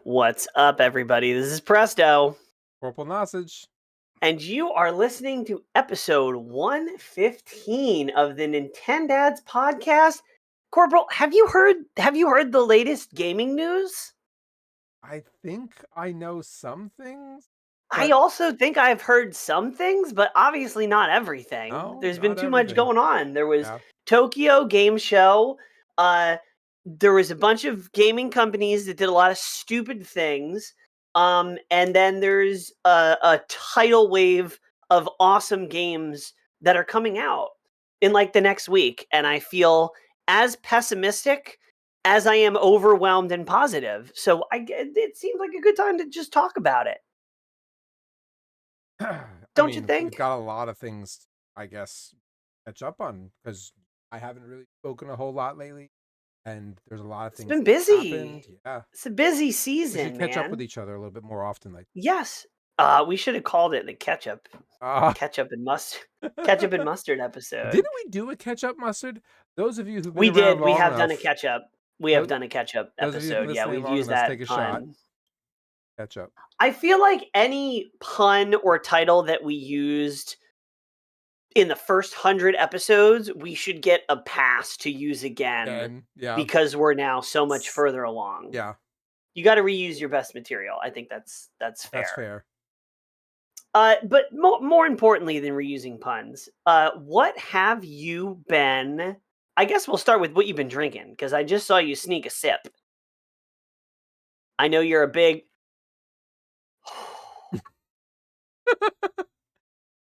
What's up, everybody? This is Presto, CorporalNosaj. and you are listening to episode 115 of the Nintendads Podcast. Corporal, have you heard the latest gaming news? I think I know some things, I but also think I've heard some things, but obviously not everything. no, There's been not too much everything. going on. There was Yeah. Tokyo Game Show. There was a bunch of gaming companies that did a lot of stupid things. And then there's a tidal wave of awesome games that are coming out in like the next week. And I feel as pessimistic as I am overwhelmed and positive. So it seems like a good time to just talk about it. I Don't you mean, we've think? got a lot of things, I guess, catch up on because I haven't really spoken a whole lot lately, and there's a lot of It's things been that happened. busy. Yeah, It's a busy we season, should catch up with man. each other a little bit more often. Yes. We should have called it the Uh, ketchup and mustard episode. didn't we do a catch up mustard? Those of you who've been We around did. We long have done a enough, catch-up. We have those, done a catch-up those of you episode. Yeah, listening we've along, used let's that take a shot. pun. Catch up. I feel like any pun or title that we used in the first 100 episodes, we should get a pass to use again And yeah, because we're now so much further along. yeah, You got to reuse your best material. I think that's fair. that's fair. But more importantly than reusing puns, what have you been? I guess we'll start with what you've been drinking because I just saw you sneak a sip. I know you're a big.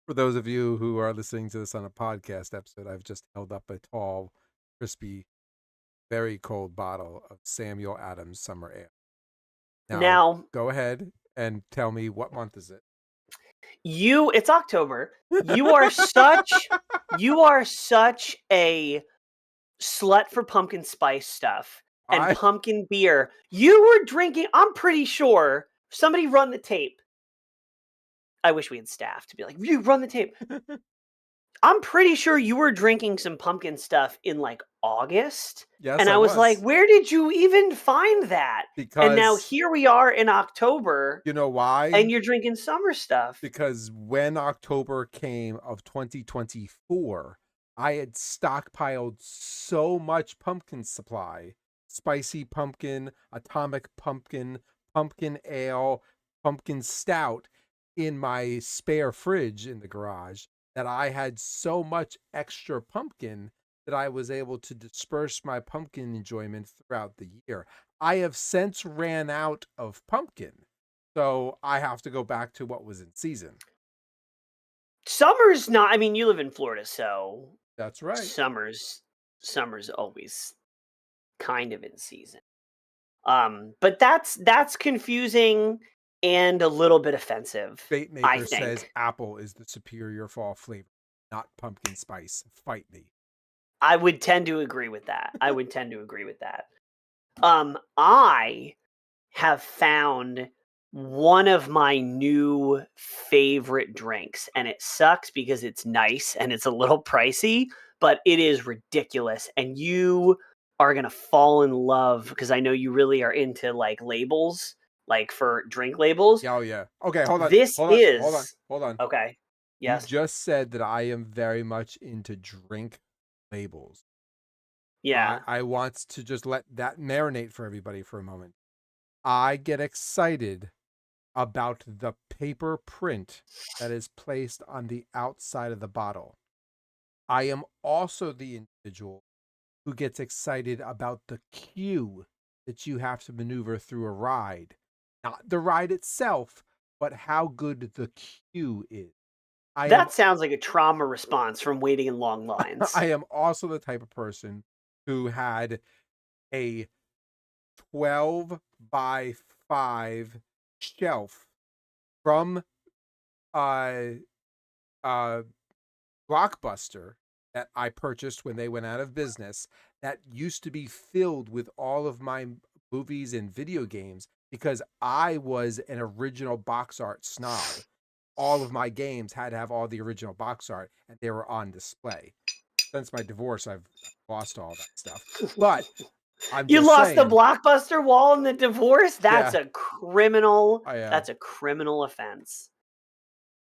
For those of you who are listening to this on a podcast episode, I've just held up a tall, crispy, very cold bottle of Samuel Adams Summer Ale. Now, go ahead and tell me, what month is it? it's October. You are such a slut for pumpkin spice stuff and pumpkin beer. You were drinking, I'm pretty sure, somebody run the tape. I wish we had staff to be like, you run the tape. I'm pretty sure you were drinking some pumpkin stuff in like August. Yes, and I was like, where did you even find that? And now Because here we are in October. you know why? And you're drinking summer stuff. Because when October came of 2024, I had stockpiled so much pumpkin supply, spicy pumpkin, atomic pumpkin, pumpkin ale, pumpkin stout in my spare fridge in the garage that I had so much extra pumpkin that I was able to disperse my pumpkin enjoyment throughout the year. I have since ran out of pumpkin, so I have to go back to what was in season. Summer's not, I mean, you live in Florida, so That's right. Summer's always kind of in season. But that's confusing and a little bit offensive. Bait I Maker think. says apple is the superior fall flavor, not pumpkin spice. Fight me. I would tend to agree with that. I have found one of my new favorite drinks, and it sucks because it's nice and it's a little pricey, but it is ridiculous. And you are going to fall in love because I know you really are into like labels, like for drink labels. Oh, yeah. Okay, hold on. Hold on. Okay. Yes. You just said that I am very much into drink labels. Yeah. I want to just let that marinate for everybody for a moment. I get excited about the paper print that is placed on the outside of the bottle. I am also the individual who gets excited about the queue that you have to maneuver through a ride. Not the ride itself, but how good the queue is. That sounds like a trauma response from waiting in long lines. I am also the type of person who had a 12 by 5 shelf from Blockbuster that I purchased when they went out of business that used to be filled with all of my movies and video games because I was an original box art snob. All of my games had to have all the original box art and they were on display. Since my divorce, I've lost all that stuff. But I'm You just lost the saying. Blockbuster wall in the divorce? That's Yeah. a criminal. Yeah. That's a criminal offense.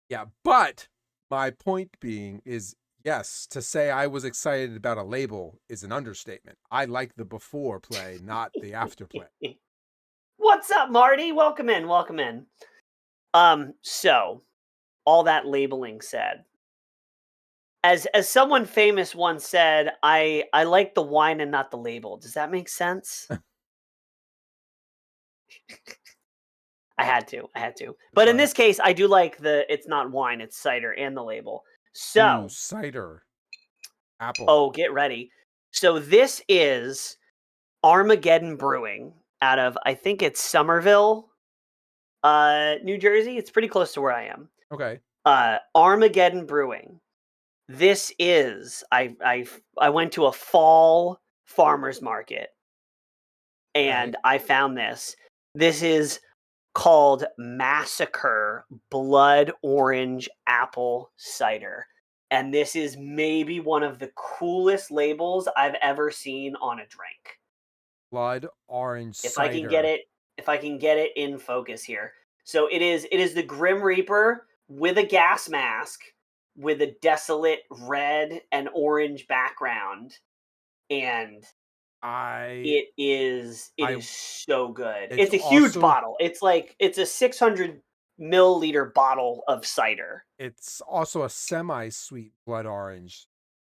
Yeah, but my point being is, yes, to say I was excited about a label is an understatement. I like the before play, not the after play. What's up, Marty? Welcome in. Welcome in. So all that labeling said, as someone famous once said, I like the wine and not the label. Does that make sense? I had to. But in Sorry. this case, I do like it's not wine, it's cider and the label. Ooh, So, cider. Apple. oh, get ready. So this is Armageddon Brewing out of, I think it's Somerville, New Jersey. It's pretty close to where I am. Okay. Armageddon Brewing. This is I went to a fall farmers market and I found this. This is called Massacre Blood Orange Apple Cider. And this is maybe one of the coolest labels I've ever seen on a drink. Blood orange If cider. if I can get it in focus here. So it is the Grim Reaper with a gas mask with a desolate red and orange background, and it is so good. It's a huge bottle. It's a 600 milliliter bottle of cider. It's also a semi-sweet blood orange.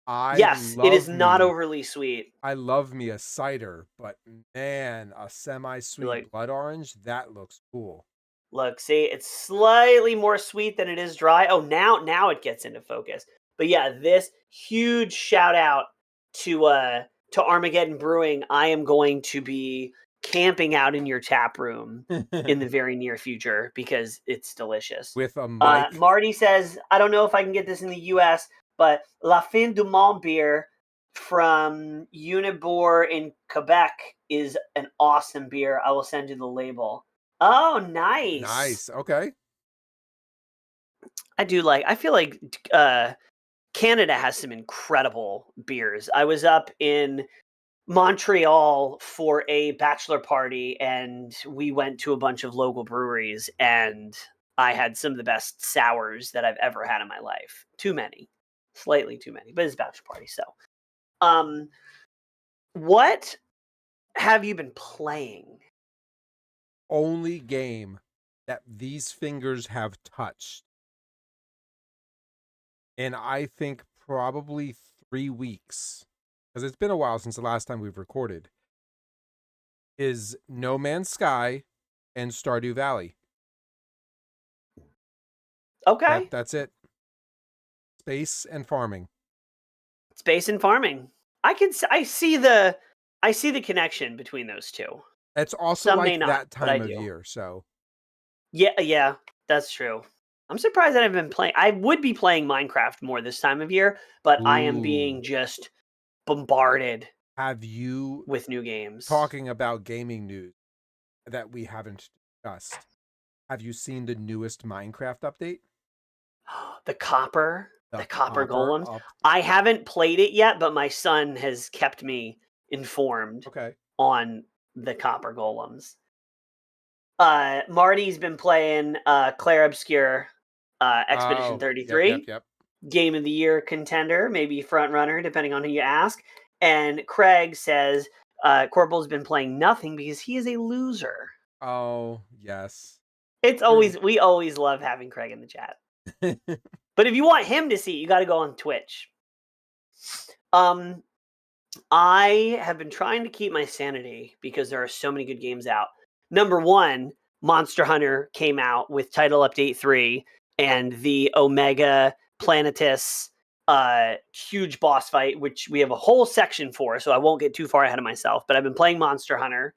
Yes, it is not overly sweet. I love me a cider, but man, a semi-sweet blood orange, that looks cool. Look, see, it's slightly more sweet than it is dry. Oh, now it gets into focus. But yeah, this huge shout out to Armageddon Brewing. I am going to be camping out in your tap room in the very near future because it's delicious. With a mic. Marty says, I don't know if I can get this in the US, but La Fin du Monde beer from Unibor in Quebec is an awesome beer. I will send you the label. Oh, nice. Nice. Okay. I feel like Canada has some incredible beers. I was up in Montreal for a bachelor party and we went to a bunch of local breweries and I had some of the best sours that I've ever had in my life. Too many. Slightly too many, but it's a bachelor party, so. What have you been playing? Only game that these fingers have touched, and I think probably 3 weeks, because it's been a while since the last time we've recorded, is No Man's Sky and Stardew Valley. Okay. That's it. Space and farming. Space and farming. I see the connection between those two. It's also Some like may not, that but I time of do. year, so. Yeah, that's true. I'm surprised that I've been playing. I would be playing Minecraft more this time of year, but I am being just bombarded Have you, with new games. talking about gaming news that we haven't discussed, have you seen the newest Minecraft update? The copper golems. I haven't played it yet, but my son has kept me informed on the copper golems. Marty's been playing Claire Obscure Expedition 33. Yep. Game of the Year contender, maybe front runner, depending on who you ask. And Craig says Corporal's been playing nothing because he is a loser. Oh, yes. It's always we always love having Craig in the chat. But if you want him to see, you got to go on Twitch. I have been trying to keep my sanity because there are so many good games out. Number one, Monster Hunter came out with Title Update 3 and the Omega Planetus huge boss fight, which we have a whole section for, so I won't get too far ahead of myself. But I've been playing Monster Hunter,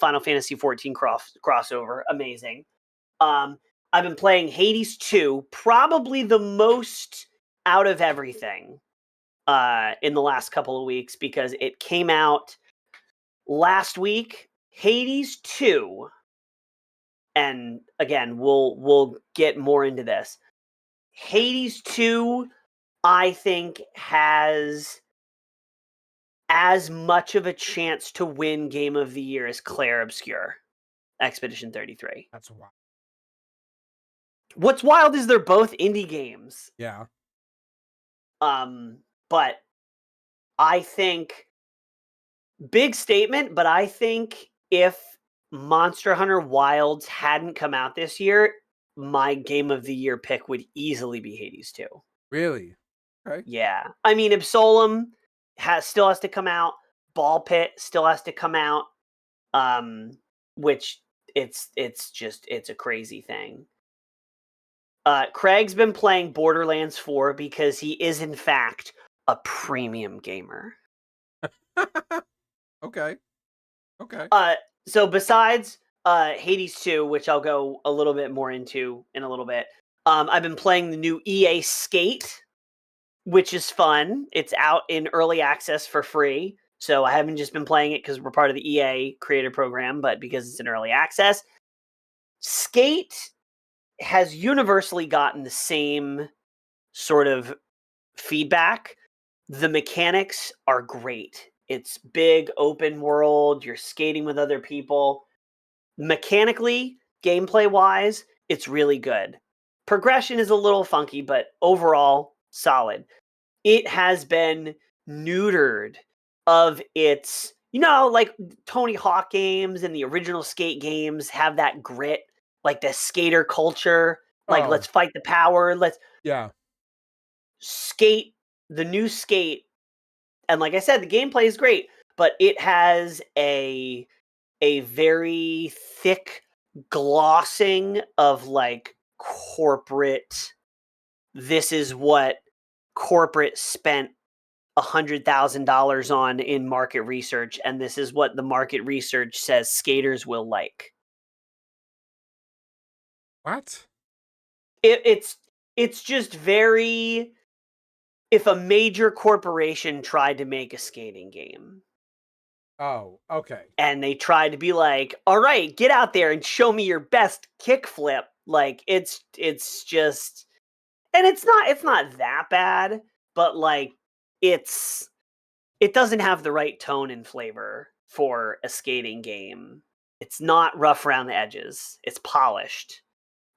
Final Fantasy 14 crossover, amazing. I've been playing Hades 2, probably the most out of everything in the last couple of weeks because it came out last week. Hades 2, and again, we'll get more into this. Hades 2, I think, has as much of a chance to win Game of the Year as Clair Obscur, Expedition 33. That's wild. What's wild is they're both indie games. Yeah. But I think, big statement, but I think if Monster Hunter Wilds hadn't come out this year, my Game of the Year pick would easily be Hades 2. Really? Okay. Yeah. I mean, Absolem still has to come out. Ball Pit still has to come out. Which it's a crazy thing. Craig's been playing Borderlands 4 because he is in fact a premium gamer. Okay. So besides Hades 2, which I'll go a little bit more into in a little bit, I've been playing the new EA Skate, which is fun. It's out in early access for free. So I haven't just been playing it because we're part of the EA creator program, but because it's in early access. Skate has universally gotten the same sort of feedback. The mechanics are great. It's big, open world. You're skating with other people. Mechanically, gameplay-wise, it's really good. Progression is a little funky, but overall, solid. It has been neutered of its, like Tony Hawk games and the original Skate games have that grit, like the skater culture, like let's fight the power, Yeah. Skate, the new Skate, and like I said, the gameplay is great, but it has a very thick glossing of like corporate, this is what corporate spent $100,000 on in market research, and this is what the market research says skaters will like. What? It's just very, if a major corporation tried to make a skating game. Oh, okay. And they tried to be like, all right, get out there and show me your best kickflip. Like it's just, and it's not that bad, but like it doesn't have the right tone and flavor for a skating game. It's not rough around the edges. It's polished.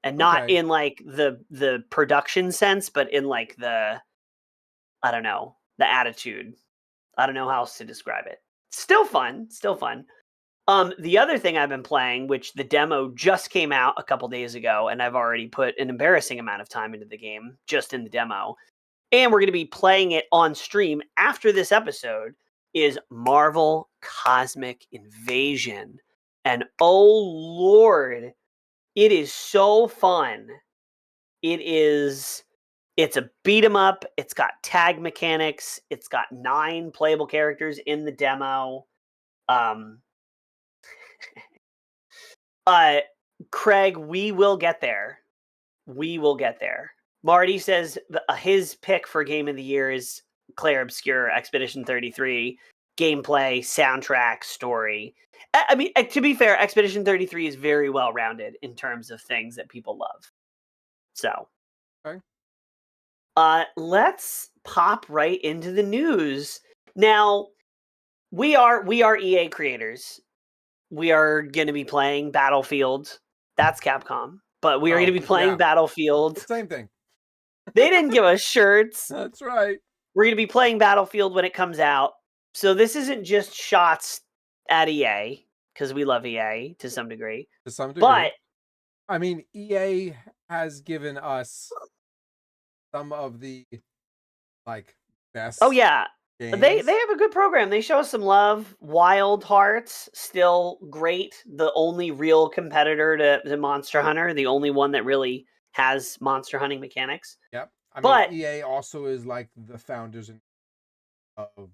And not in like the production sense, but in like the, I don't know, the attitude. I don't know how else to describe it. Still fun. The other thing I've been playing, which the demo just came out a couple days ago, and I've already put an embarrassing amount of time into the game, just in the demo, and we're going to be playing it on stream after this episode, is Marvel Cosmic Invasion. And oh Lord, it is so fun. It's a beat 'em up. It's got tag mechanics. It's got 9 playable characters in the demo. Craig, we will get there. Marty says his pick for Game of the Year is Clair Obscur, Expedition 33. Gameplay, soundtrack, story. I mean, to be fair, Expedition 33 is very well rounded in terms of things that people love. So, okay. Let's pop right into the news. Now, we are EA creators. We are going to be playing Battlefield. That's Capcom. But we are going to be playing Battlefield. Same thing. They didn't give us shirts. That's right. We're going to be playing Battlefield when it comes out. So this isn't just shots at EA, because we love EA to some degree. But I mean, EA has given us some of the like best. Oh yeah. Games. They have a good program. They show us some love. Wild Hearts, still great. The only real competitor to Monster Hunter. The only one that really has monster hunting mechanics. Yep. I mean, EA also is like the founders of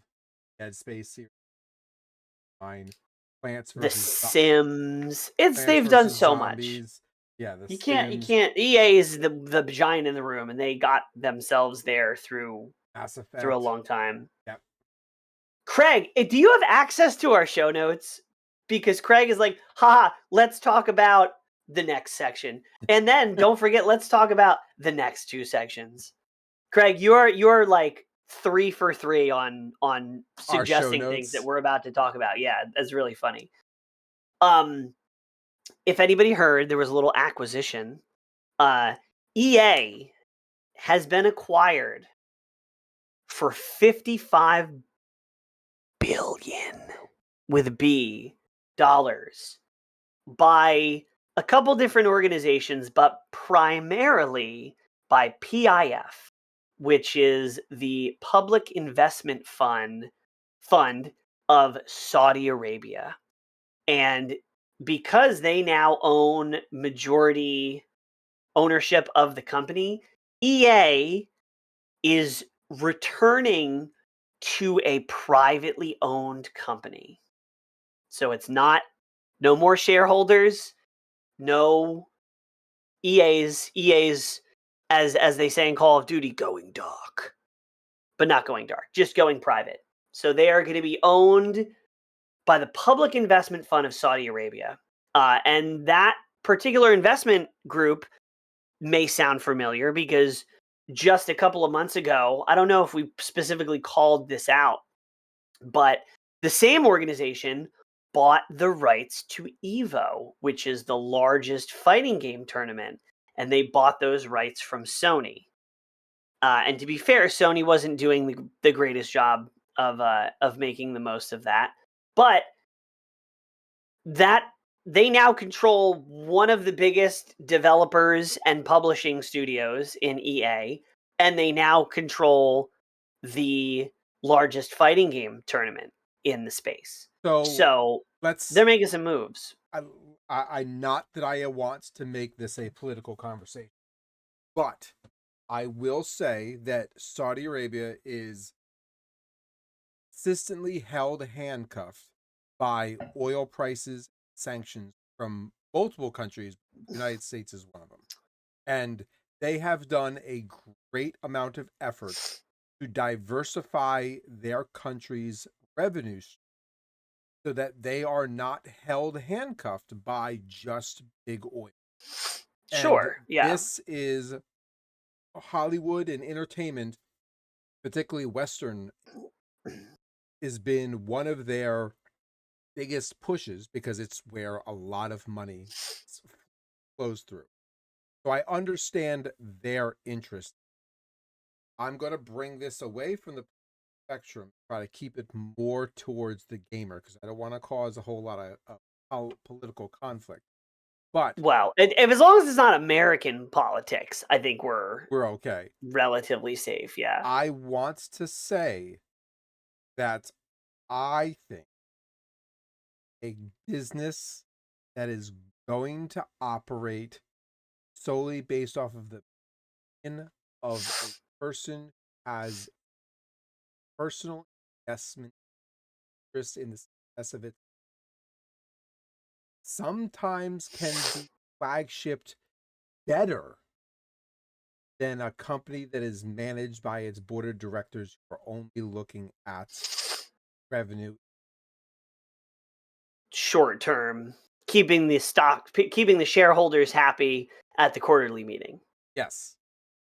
Dead Space series. Plants vs. The Sims. They've done so zombies. Much. Yeah, you can't. EA is the giant in the room, and they got themselves there through Mass Effect. Through a long time. Yep. Craig, do you have access to our show notes? Because Craig is like, haha, let's talk about the next section. And then don't forget, let's talk about the next 2 sections. Craig, you're like 3 for 3 on Our show suggesting things that notes. we're about to talk about. Yeah, that's really funny. If anybody heard, there was a little acquisition. EA has been acquired for $55 billion with a B dollars by a couple different organizations, but primarily by PIF, which is the Public Investment Fund of Saudi Arabia. And because they now own majority ownership of the company, EA is returning to a privately owned company. So it's not no more shareholders, no EA's as they say in Call of Duty, going dark. But not going dark, just going private. So they are going to be owned by the Public Investment Fund of Saudi Arabia. And that particular investment group may sound familiar because just a couple of months ago, I don't know if we specifically called this out, but the same organization bought the rights to Evo, which is the largest fighting game tournament, and they bought those rights from Sony. And to be fair, Sony wasn't doing the greatest job of making the most of that, but that they now control one of the biggest developers and publishing studios in EA, and they now control the largest fighting game tournament in the space. So they're making some moves. I not that I want to make this a political conversation, but I will say that Saudi Arabia is consistently held handcuffed by oil prices, sanctions from multiple countries. The United States is one of them. And they have done a great amount of effort to diversify their country's revenue so that they are not held handcuffed by just big oil. Sure, yeah. This is Hollywood and entertainment, particularly Western, has been one of their biggest pushes because it's where a lot of money flows through. So I understand their interest. I'm going to bring this away from the spectrum, try to keep it more towards the gamer because I don't want to cause a whole lot of political conflict. But well, if as long as it's not American politics, I think we're okay, relatively safe. Yeah. I want to say that I think a business that is going to operate solely based off of the opinion of a person who has personal investment interest in the success of it sometimes can be flagshipped better than a company that is managed by its board of directors who are only looking at revenue short term, keeping the shareholders happy at the quarterly meeting. Yes.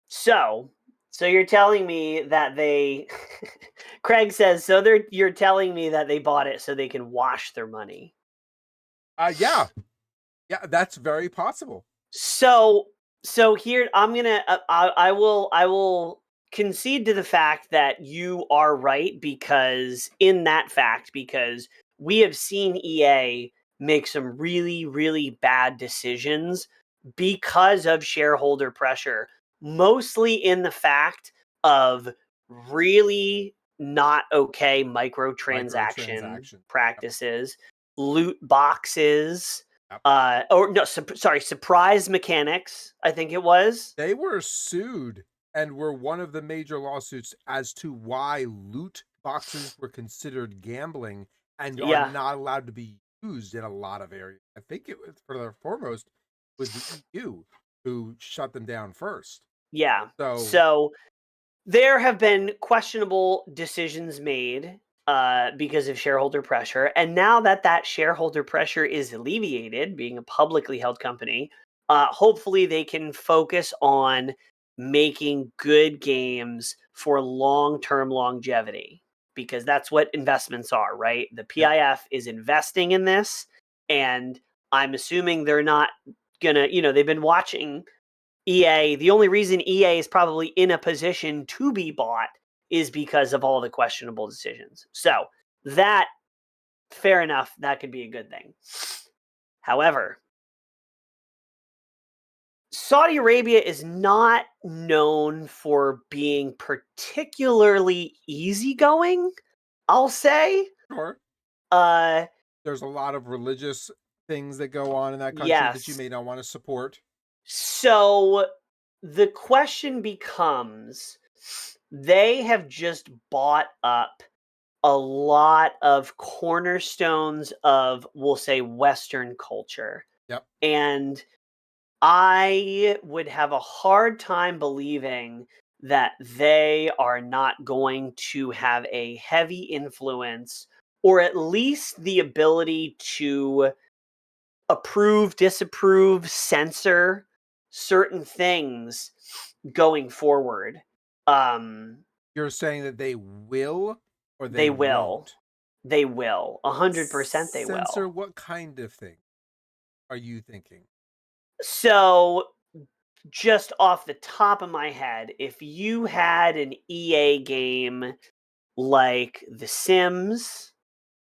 So you're telling me that they Craig says you're telling me that they bought it so they can wash their money. Yeah, that's very possible. So here I'm gonna I will concede to the fact that you are right because we have seen EA make some really, really bad decisions because of shareholder pressure, mostly in the fact of really not okay microtransaction practices, loot boxes, surprise mechanics, I think it was. They were sued and were one of the major lawsuits as to why loot boxes were considered gambling and are not allowed to be used in a lot of areas. I think it was, for the foremost, was the EU who shut them down first. Yeah. So there have been questionable decisions made because of shareholder pressure. And now that shareholder pressure is alleviated, being a publicly held company, hopefully they can focus on making good games for long-term longevity, because that's what investments are, right? The PIF is investing in this, and I'm assuming they're not gonna, they've been watching EA. The only reason EA is probably in a position to be bought is because of all the questionable decisions. So that, fair enough, that could be a good thing. However, Saudi Arabia is not known for being particularly easygoing, I'll say. Sure. Uh, There's a lot of religious things that go on in that country that you yes. may not want to support. So the question becomes, they have just bought up a lot of cornerstones of, we'll say, Western culture. Yep. And I would have a hard time believing that they are not going to have a heavy influence, or at least the ability to approve, disapprove, censor certain things going forward. You're saying that they will or They they will. won't? They will. 100% they Censor will. what kind of thing are you thinking? So, just off the top of my head, if you had an EA game like The Sims,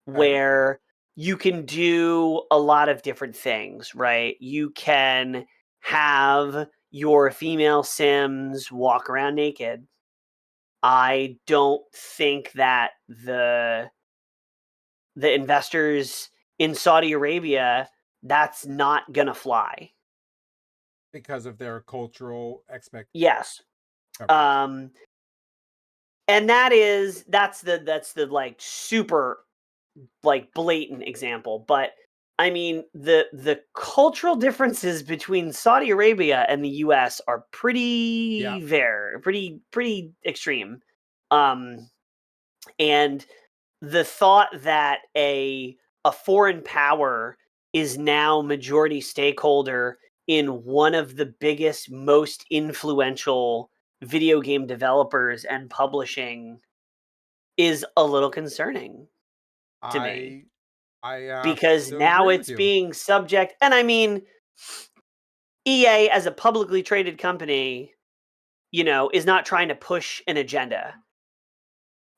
Okay. where you can do a lot of different things, right? You can have your female Sims walk around naked. I don't think that the investors in Saudi Arabia, that's not gonna fly. Because of their cultural expectations. Yes. Um, and that's the like super like blatant example. But I mean, the cultural differences between Saudi Arabia and the US are pretty pretty extreme. And the thought that a foreign power is now majority stakeholder in one of the biggest, most influential video game developers and publishing is a little concerning to me, I have because to now agree with it's you. being subject. And I mean, EA as a publicly traded company, is not trying to push an agenda.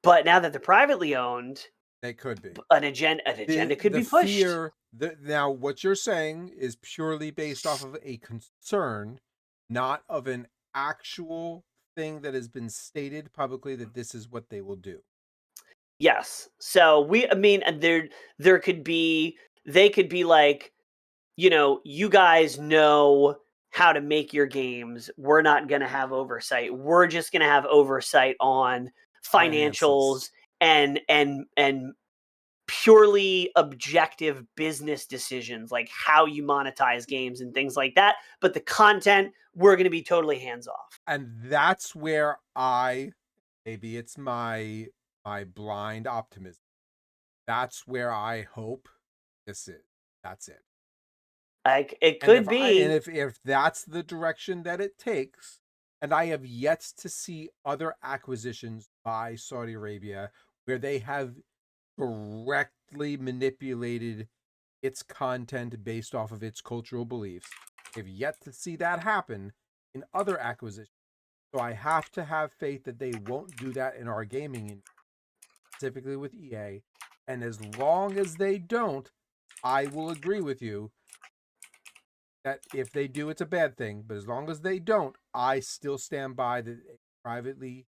But now that they're privately owned, They could be. an agenda could The be pushed. fear now what you're saying is purely based off of a concern, not of an actual thing that has been stated publicly that this is what they will do. Yes. So I mean, there could be, they could be like, you guys know how to make your games. We're not going to have oversight. We're just going to have oversight on Finances. financials and purely objective business decisions, like how you monetize games and things like that. But the content, we're going to be totally hands off. And that's where maybe it's my blind optimism. That's where I hope this is. That's it. Like, it And could be. if that's the direction that it takes, and I have yet to see other acquisitions by Saudi Arabia where they have directly manipulated its content based off of its cultural beliefs. I've yet to see that happen in other acquisitions. So I have to have faith that they won't do that in our gaming, specifically with EA. And as long as they don't, I will agree with you that if they do, it's a bad thing. But as long as they don't, I still stand by that a privately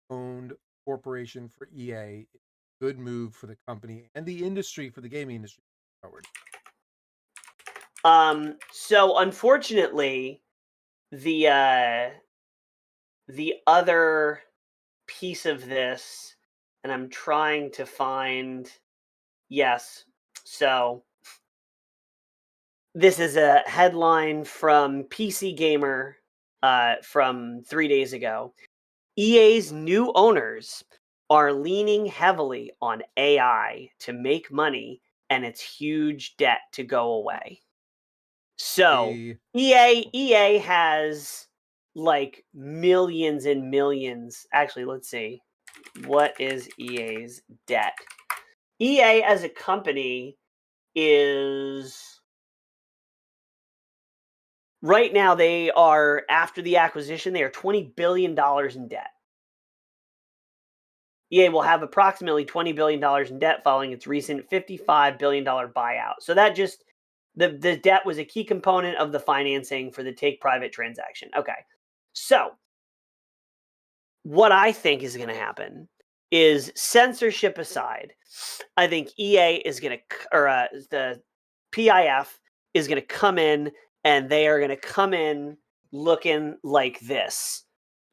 owned corporation for EA is a good move for the company and the industry, for the gaming industry forward. So unfortunately, the other piece of this, and I'm trying to find, yes. So this is a headline from PC Gamer from 3 days ago. EA's new owners are leaning heavily on AI to make money and its huge debt to go away. So EA has like millions and millions. Actually, let's see. What is EA's debt? EA as a company is right now, they are, after the acquisition, they are $20 billion in debt. EA will have approximately $20 billion in debt following its recent $55 billion buyout. So that just, the debt was a key component of the financing for the take private transaction. Okay. So what I think is going to happen is, censorship aside, I think EA is going to, or the PIF is going to come in, and they are going to come in looking like this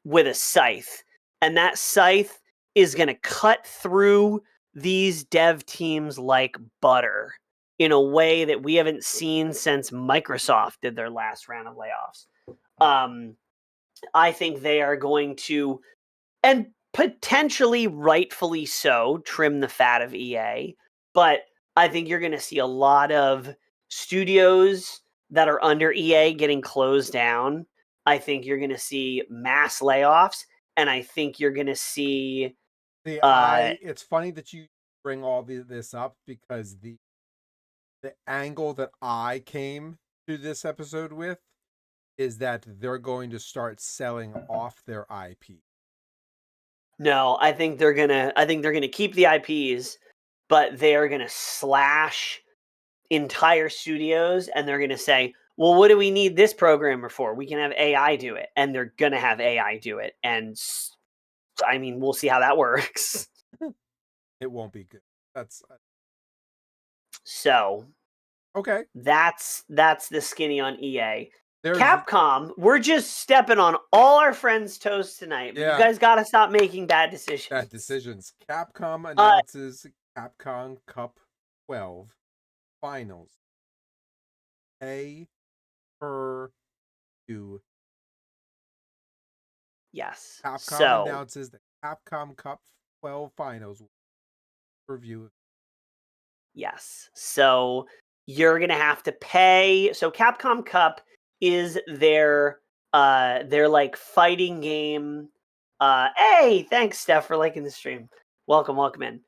with a scythe. And that scythe is going to cut through these dev teams like butter in a way that we haven't seen since Microsoft did their last round of layoffs. I think they are going to, and potentially rightfully so, trim the fat of EA. But I think you're going to see a lot of studios that are under EA getting closed down. I think you're going to see mass layoffs, and I think you're going to see. It's funny that you bring all this up, because the angle that I came to this episode with is that they're going to start selling off their IP. No, I think they're gonna keep the IPs, but they are gonna slash entire studios, and they're gonna say, well, what do we need this programmer for? We can have AI do it. And they're gonna have AI do it. And I mean, we'll see how that works. It won't be good. That's So okay. that's the skinny on EA. There's Capcom, we're just stepping on all our friends' toes tonight. But you guys gotta stop making bad decisions. Bad decisions. Capcom announces Capcom Cup 12 finals. Pay per view. Yes. Capcom announces the Capcom Cup 12 finals review. Yes. So you're gonna have to pay. So Capcom Cup is their like fighting game. Hey, thanks, Steph, for liking the stream. Welcome in.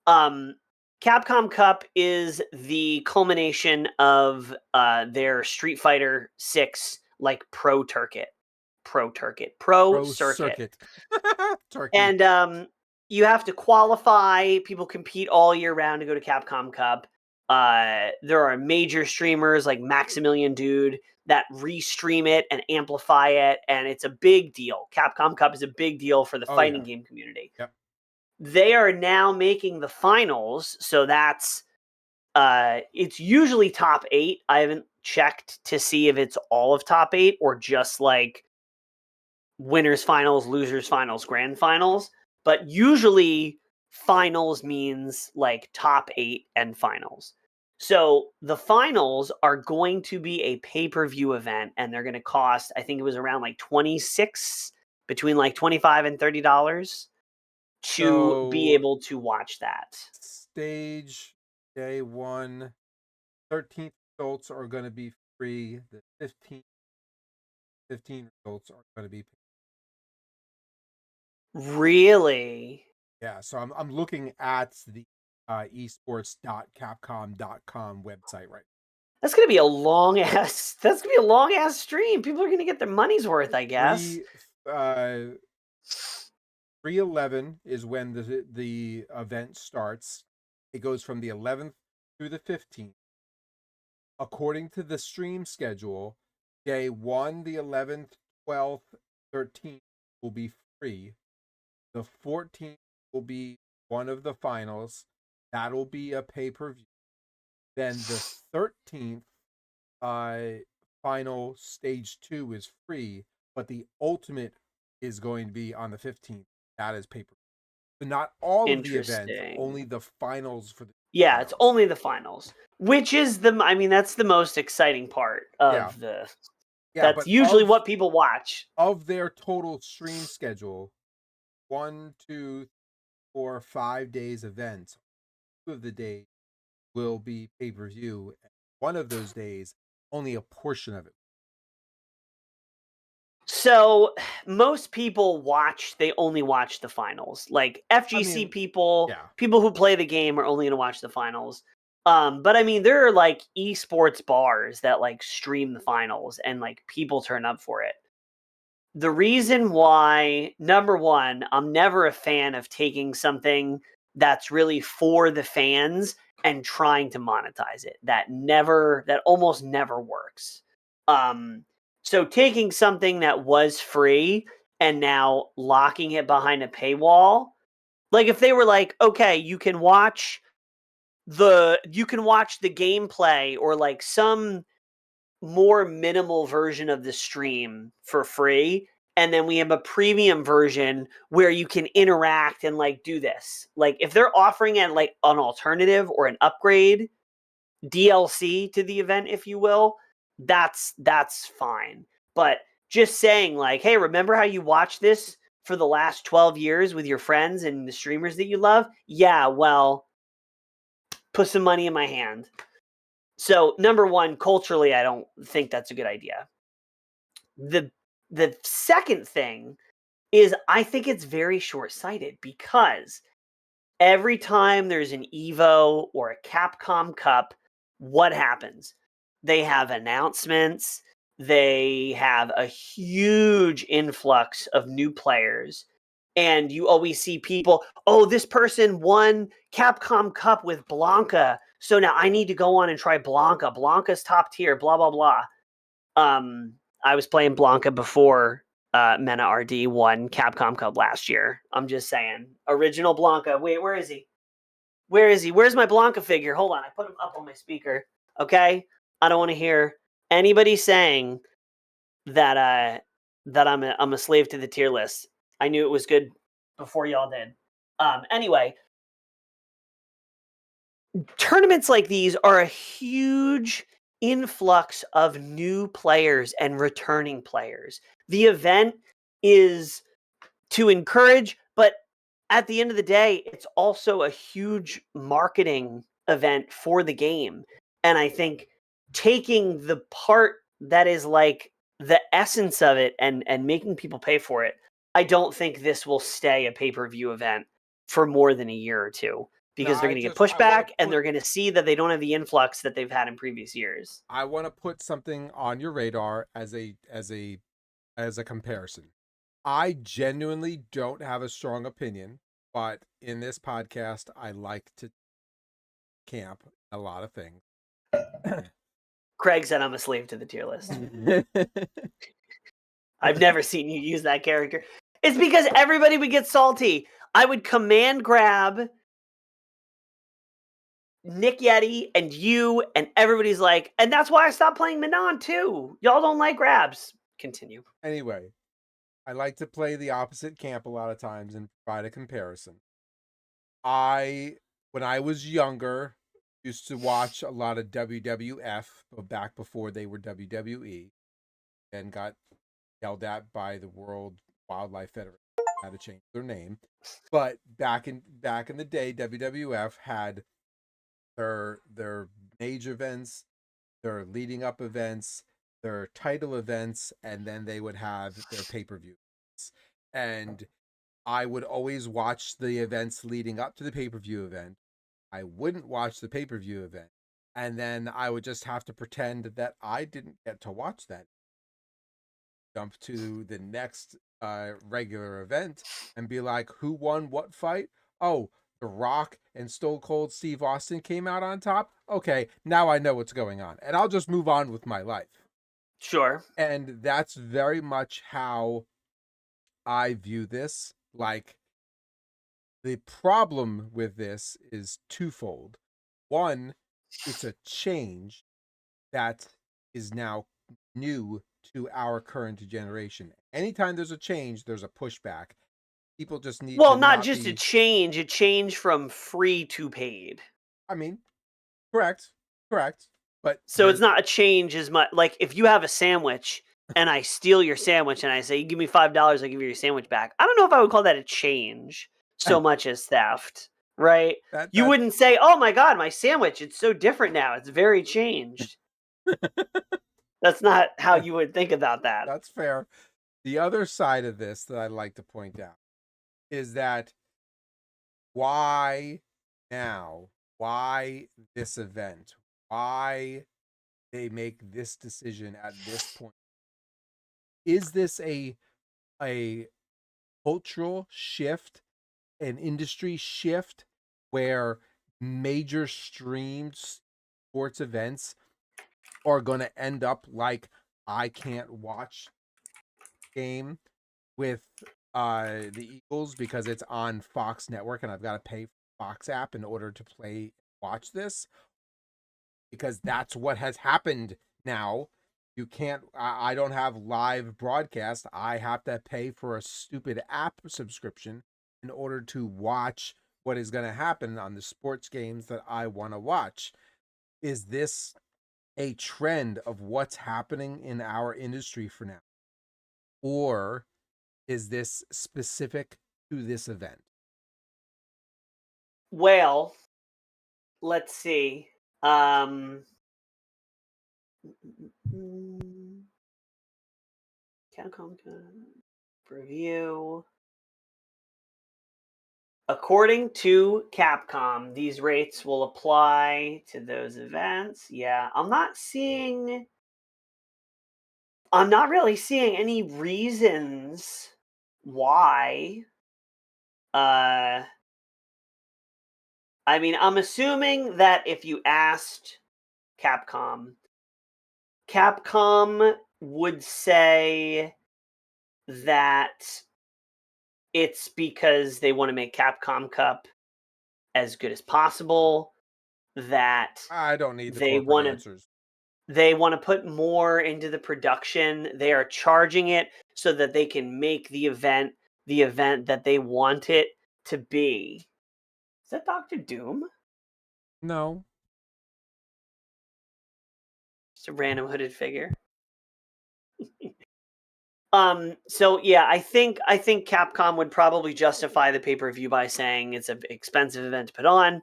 Capcom Cup is the culmination of their Street Fighter 6 like pro circuit. And you have to qualify. People compete all year round to go to Capcom Cup. There are major streamers like Maximilian Dude that restream it and amplify it, and it's a big deal. Capcom Cup is a big deal for the fighting game community. Yep. They are now making the finals, so that's it's usually top 8. I haven't checked to see if it's all of top 8 or just like winners finals, losers finals, grand finals. But usually finals means like top 8 and finals. So the finals are going to be a pay-per-view event, and they're going to cost, I think it was around like between like $25 and $30 to be able to watch that. Stage day 1, 13th results are going to be free. The 15 results are going to be paid. Really? Yeah, so I'm looking at the esports.capcom.com website right now. That's gonna be a long ass. That's gonna be a long ass stream. People are gonna get their money's worth, I guess. 3/11 is when the event starts. It goes from the 11th through the 15th. According to the stream schedule, day 1, the 11th, 12th, 13th will be free. The 14th will be one of the finals. That'll be a pay-per-view. Then the 13th final stage 2 is free, but the ultimate is going to be on the 15th. That is pay-per-view. So not all of the events, only the finals for the finals. It's only the finals, which is that's the most exciting part of that's usually what people watch. Of their total stream schedule, 1, 2, 4, 5 days events, 2 of the days will be pay-per-view. One of those days, only a portion of it. So most people they only watch the finals. Like FGC people who play the game are only going to watch the finals. But I mean, there are like esports bars that like stream the finals and like people turn up for it. The reason why, number one, I'm never a fan of taking something that's really for the fans and trying to monetize it. That almost never works. So taking something that was free and now locking it behind a paywall, like if they were like, okay, you can watch the gameplay or like some more minimal version of the stream for free, and then we have a premium version where you can interact and like do this. Like if they're offering it like an alternative or an upgrade DLC to the event, if you will, that's fine. But just saying like, hey, remember how you watched this for the last 12 years with your friends and the streamers that you love? Yeah, well, put some money in my hand. So, number one, culturally, I don't think that's a good idea. The second thing is I think it's very short-sighted because every time there's an Evo or a Capcom Cup, what happens? They have announcements. They have a huge influx of new players. And you always see people, oh, this person won Capcom Cup with Blanca. So now I need to go on and try Blanca. Blanca's top tier, blah, blah, blah. I was playing Blanca before Mena RD won Capcom Cup last year. I'm just saying. Original Blanca. Wait, where is he? Where is he? Where's my Blanca figure? Hold on. I put him up on my speaker. Okay? I don't want to hear anybody saying that I'm a slave to the tier list. I knew it was good before y'all did. Anyway, tournaments like these are a huge influx of new players and returning players. The event is to encourage, but at the end of the day, it's also a huge marketing event for the game. And I think taking the part that is like the essence of it and making people pay for it, I don't think this will stay a pay-per-view event for more than a year or two because they're going to get pushback and they're going to see that they don't have the influx that they've had in previous years. I want to put something on your radar as a comparison. I genuinely don't have a strong opinion, but in this podcast, I like to camp a lot of things. Craig said I'm a slave to the tier list. I've never seen you use that character. It's because everybody would get salty. I would command grab Nick Yeti and you, and everybody's like, and that's why I stopped playing Manon too. Y'all don't like grabs. Continue. Anyway, I like to play the opposite camp a lot of times and provide a comparison. When I was younger, used to watch a lot of WWF back before they were WWE and got yelled at by the World Wildlife Federation. Had to change their name. But back in the day, WWF had their major events, their leading up events, their title events, and then they would have their pay-per-view events. And I would always watch the events leading up to the pay-per-view event. I wouldn't watch the pay-per-view event. And then I would just have to pretend that I didn't get to watch that. Jump to the next regular event and be like, who won what fight? Oh, The Rock and Stone Cold Steve Austin came out on top? Okay, now I know what's going on. And I'll just move on with my life. Sure. And that's very much how I view this. Like, the problem with this is twofold. One, it's a change that is now new to our current generation. Anytime there's a change, there's a pushback. People just need to not just a change from free to paid. I mean, correct. But so it's not a change as much. Like if you have a sandwich and I steal your sandwich and I say, you give me $5, I'll give you your sandwich back. I don't know if I would call that a change so much as theft, right? You wouldn't say, oh my God, my sandwich, it's so different now. It's very changed. That's not how you would think about that. That's fair. The other side of this that I'd like to point out is that why now? Why this event? Why they make this decision at this point? Is this a cultural shift, an industry shift where major streamed sports events are going to end up like I can't watch game with the Eagles because it's on Fox Network and I've got to pay for Fox app in order to watch this, because that's what has happened now. You can't, I don't have live broadcast. I have to pay for a stupid app subscription in order to watch what is going to happen on the sports games that I want to watch. Is this a trend of what's happening in our industry for now? Or is this specific to this event? Well, let's see. Capcom review. According to Capcom, these rates will apply to those events. Yeah, I'm not really seeing any reasons why. I mean, I'm assuming that if you asked Capcom would say that it's because they want to make Capcom Cup as good as possible, that I don't need the they corporate want to answers. they want to put more into the production. They are charging it so that they can make the event that they want it to be. Is that Dr. Doom? No. Just a random hooded figure. So yeah, I think Capcom would probably justify the pay-per-view by saying it's an expensive event to put on.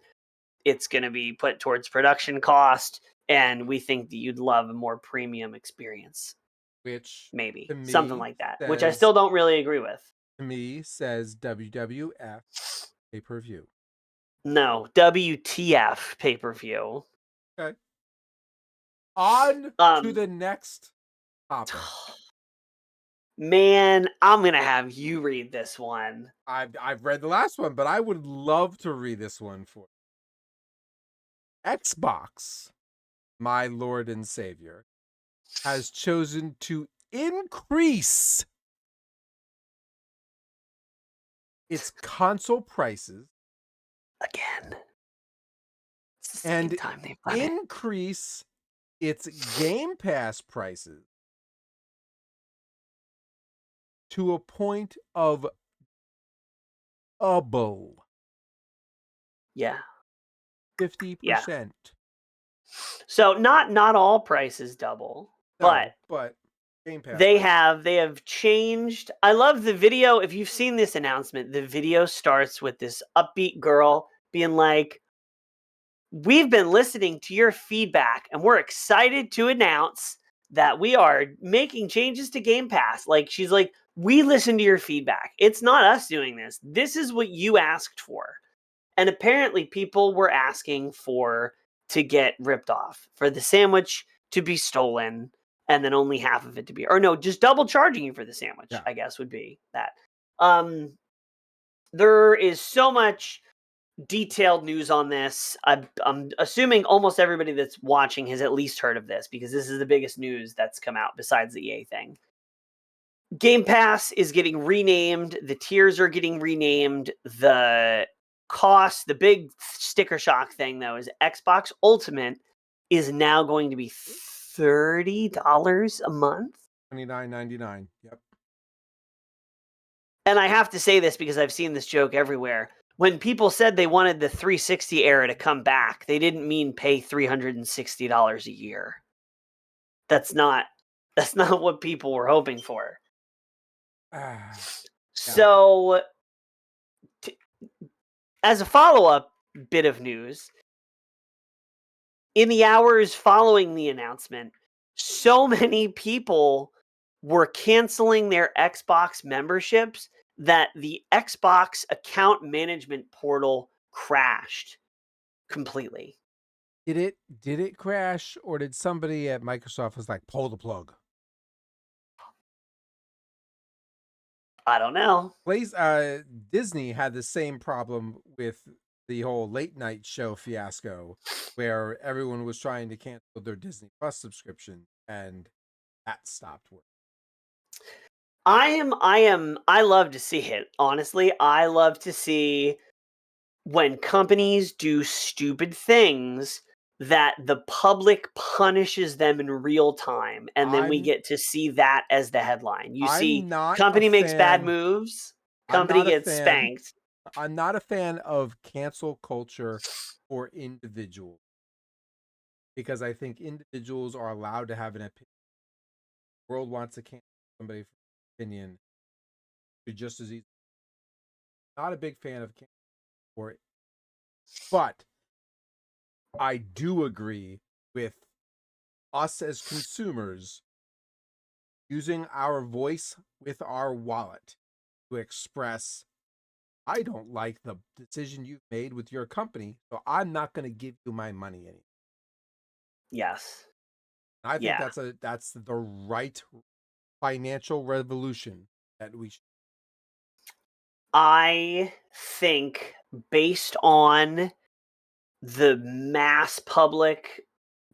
It's going to be put towards production cost, and we think that you'd love a more premium experience. Which Maybe to something me like that, which I says, still don't really agree with. to me says WWF pay-per-view. No, WTF pay-per-view. Okay. On to the next topic. Man, I'm going to have you read this one. I've read the last one, but I would love to read this one for you. Xbox, my Lord and Savior, has chosen to increase its console prices Again. It's the and second time they've done it. increase its Game Pass prices to a point of double. Yeah. 50%. Yeah. So not all prices double, No, but but Game Pass they prices. have changed. I love the video. If you've seen this announcement, the video starts with this upbeat girl being like, "We've been listening to your feedback and we're excited to announce that we are making changes to Game Pass." Like, she's like, "We listened to your feedback. It's not us doing this. This is what you asked for." And apparently people were asking to get ripped off, for the sandwich to be stolen, and then only half of it to be, or no, just double charging you for the sandwich, Yeah. I guess would be that. There is so much detailed news on this. I'm assuming almost everybody that's watching has at least heard of this, because this is the biggest news that's come out besides the EA thing. Game Pass is getting renamed. The tiers are getting renamed. The cost, the big sticker shock thing, though, is Xbox Ultimate is now going to be $30 a month. $29.99. Yep. And I have to say this because I've seen this joke everywhere. When people said they wanted the 360 era to come back, they didn't mean pay $360 a year. That's not what people were hoping for. So, as a follow-up bit of news, in the hours following the announcement, so many people were canceling their Xbox memberships that the Xbox account management portal crashed completely. Did it crash, or did somebody at Microsoft was like, pull the plug? I don't know. Disney had the same problem with the whole late night show fiasco, where everyone was trying to cancel their Disney Plus subscription, and that stopped working. I love to see it. Honestly, I love to see when companies do stupid things that the public punishes them in real time, and then we I'm get to see that as the headline. You see, I'm not a company makes bad fan. moves, I'm company not a gets fan. spanked. I'm not a fan of cancel culture for individuals, because I think individuals are allowed to have an opinion. The world wants to cancel somebody for opinion, just as easy. Not a big fan of cancel for it, but I do agree with us as consumers using our voice with our wallet to express, I don't like the decision you've made with your company, so I'm not going to give you my money anymore. Yes. I think Yeah. that's the right financial revolution that we should. I think based on the mass public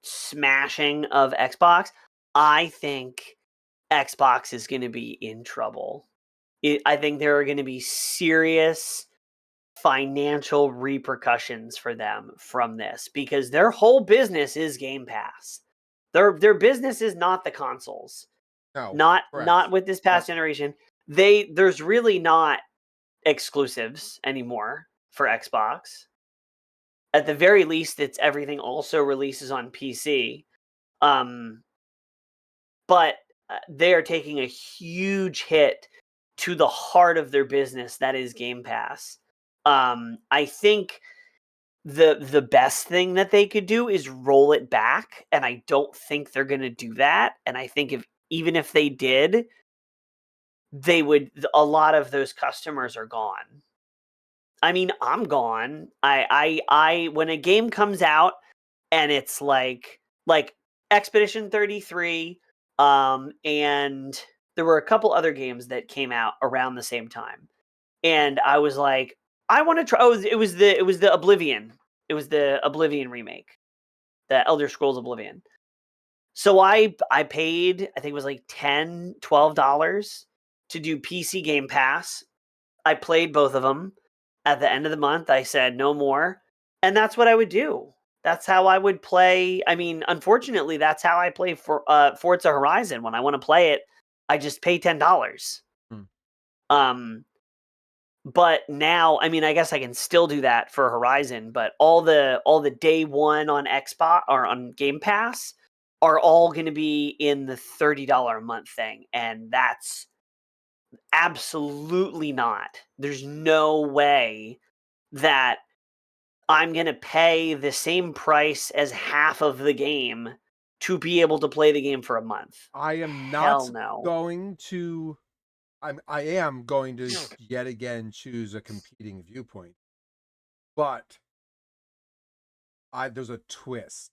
smashing of Xbox, I think Xbox is going to be in trouble. I think there are going to be serious financial repercussions for them from this, because their whole business is Game Pass. Their business is not the consoles. No, Not correct. with this past generation. There's really not exclusives anymore for Xbox. At the very least, it's everything also releases on PC. Um, but they are taking a huge hit to the heart of their business, that is Game Pass. I think the best thing that they could do is roll it back, and I don't think they're going to do that. And I think even if they did, they would. A lot of those customers are gone. I mean, I'm gone. I when a game comes out and it's like Expedition 33, and there were a couple other games that came out around the same time, and I was like, I want to try. Oh, it was the Oblivion. It was the Oblivion remake, the Elder Scrolls Oblivion. So I paid, I think it was like $10, $12 to do PC Game Pass. I played both of them. At the end of the month, I said no more, and that's what I would do. That's how I would play. I mean, unfortunately, that's how I play for Forza Horizon. When I want to play it, I just pay $10. Hmm. But now, I mean, I guess I can still do that for Horizon, but all the day one on Xbox or on Game Pass are all going to be in the $30 a month thing, and that's absolutely not. There's no way that I'm going to pay the same price as half of the game to be able to play the game for a month. I am Hell not no. going to I am going to yet again choose a competing viewpoint. But there's a twist.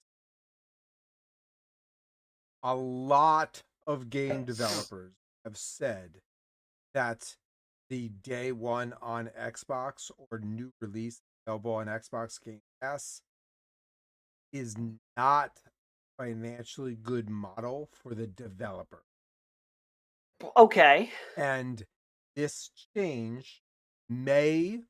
A lot of game developers have said that the day one on Xbox or new release available on Xbox Game Pass is not financially good model for the developer. Okay. And this change may,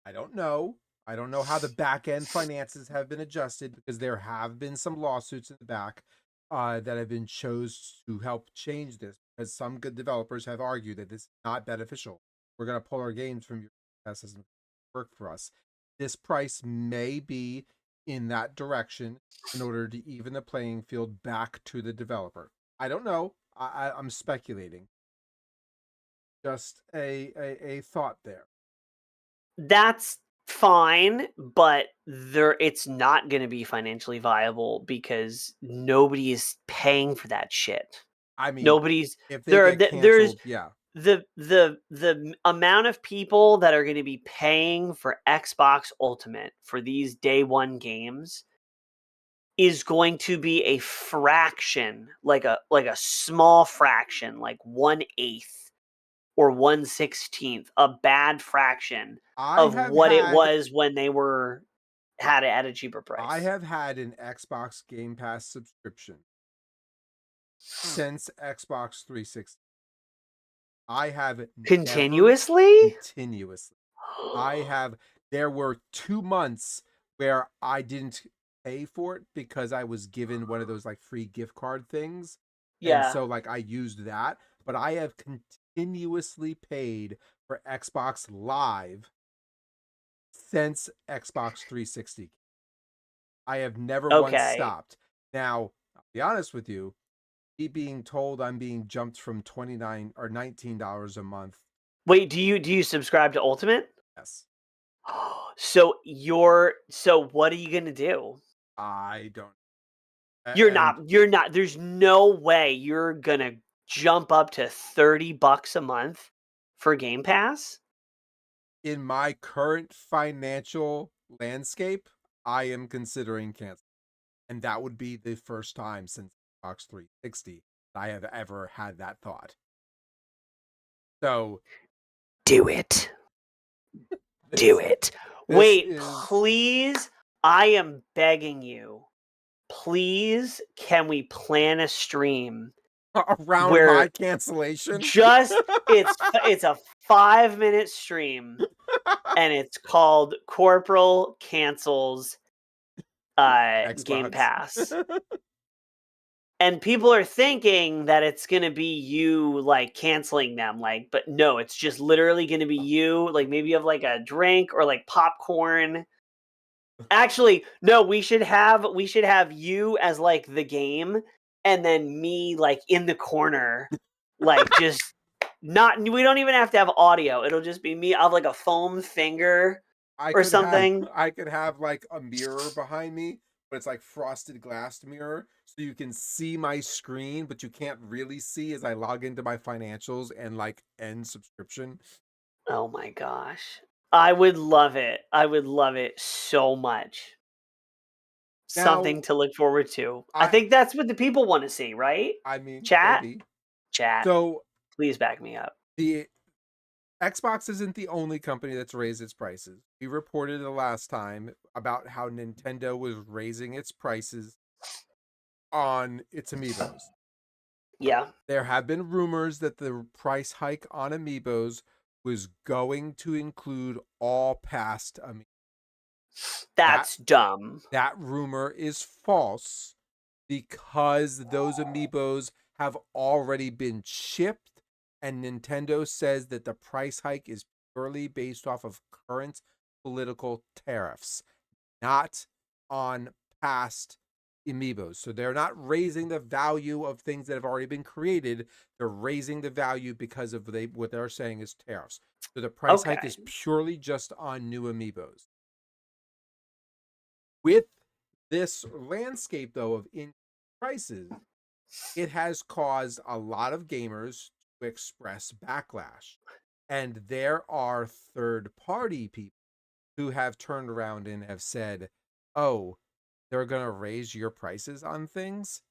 I don't know. I don't know how the back end finances have been adjusted, because there have been some lawsuits in the back that have been chose to help change this, because some good developers have argued that this is not beneficial. We're going to pull our games from your test doesn't work for us. This price may be in that direction in order to even the playing field back to the developer. I don't know. I'm speculating. Just a thought there. That's fine, but it's not going to be financially viable because nobody is paying for that shit. I mean, Nobody's if they there. get There's canceled, yeah. the amount of people that are going to be paying for Xbox Ultimate for these day one games is going to be a fraction, like a small fraction, like 1/8 or 1/16, a bad fraction I of have what it had was when they had it at a cheaper I price. have had an Xbox Game Pass subscription since Xbox 360. I have never Continuously? continuously. I have There were 2 months where I didn't pay for it because I was given one of those like free gift card things. And Yeah. so like I used that, but I have continuously paid for Xbox Live since Xbox 360. I have never once Okay. stopped. Now, I'll be honest with you, me being told I'm being jumped from 29 or $19 a month. Wait, do you subscribe to Ultimate? Yes. So what are you gonna do? I don't. You're And not you're not there's no way you're gonna jump up to $30 a month for Game Pass? in my current financial landscape, I am considering cancel. And that would be the first time since Xbox 360 that I have ever had that thought. So Do it. Do this it. this Wait, is please, I am begging you. Please, can we plan a stream around my where cancellation. just it's a 5-minute stream and it's called Corporal Cancels Game Xbox. Pass. And people are thinking that it's gonna be you like canceling them, like, but no, it's just literally gonna be you. Like maybe you have like a drink or like popcorn. Actually, no, we should have you as like the game, and then me like in the corner, like just not. We don't even have to have audio. It'll just be me. I'll have like a foam finger I or could have something. I could have like a mirror behind me, but it's like frosted glass mirror, so you can see my screen, but you can't really see as I log into my financials and like end subscription. Oh my gosh. I would love it. I would love it so much. Now, Something to look forward to. I I think that's what the people want to see, right? I mean, Chat? maybe. Chat. So Please back me up. the Xbox isn't the only company that's raised its prices. We reported the last time about how Nintendo was raising its prices on its amiibos. Yeah, There have been rumors that the price hike on amiibos was going to include all past amiibos. That that's dumb. that rumor is false because those amiibos have already been shipped, and Nintendo says that the price hike is purely based off of current political tariffs, not on past amiibos. So they're not raising the value of things that have already been created. They're raising the value because of what they're saying is tariffs. So the price hike Okay. is purely just on new amiibos. With this landscape, though, of in prices, it has caused a lot of gamers to express backlash. And there are third party people who have turned around and have said, oh, they're going to raise your prices on things.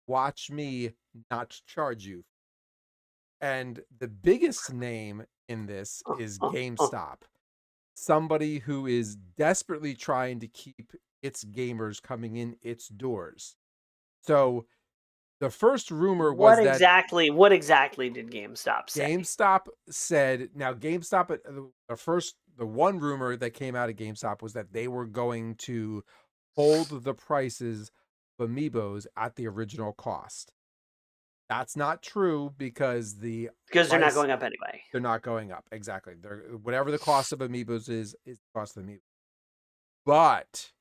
Watch me not charge you. And the biggest name in this Uh, is uh, uh. GameStop, somebody who is desperately trying to keep its gamers coming in its doors. So the first rumor What was that exactly? What exactly did GameStop say? GameStop said, now GameStop, the one rumor that came out of GameStop was that they were going to hold the prices of amiibos at the original cost. That's not true because the Because they're not price, going up anyway. they're not going up. Exactly. They're whatever the cost of amiibos is the cost of amiibos. But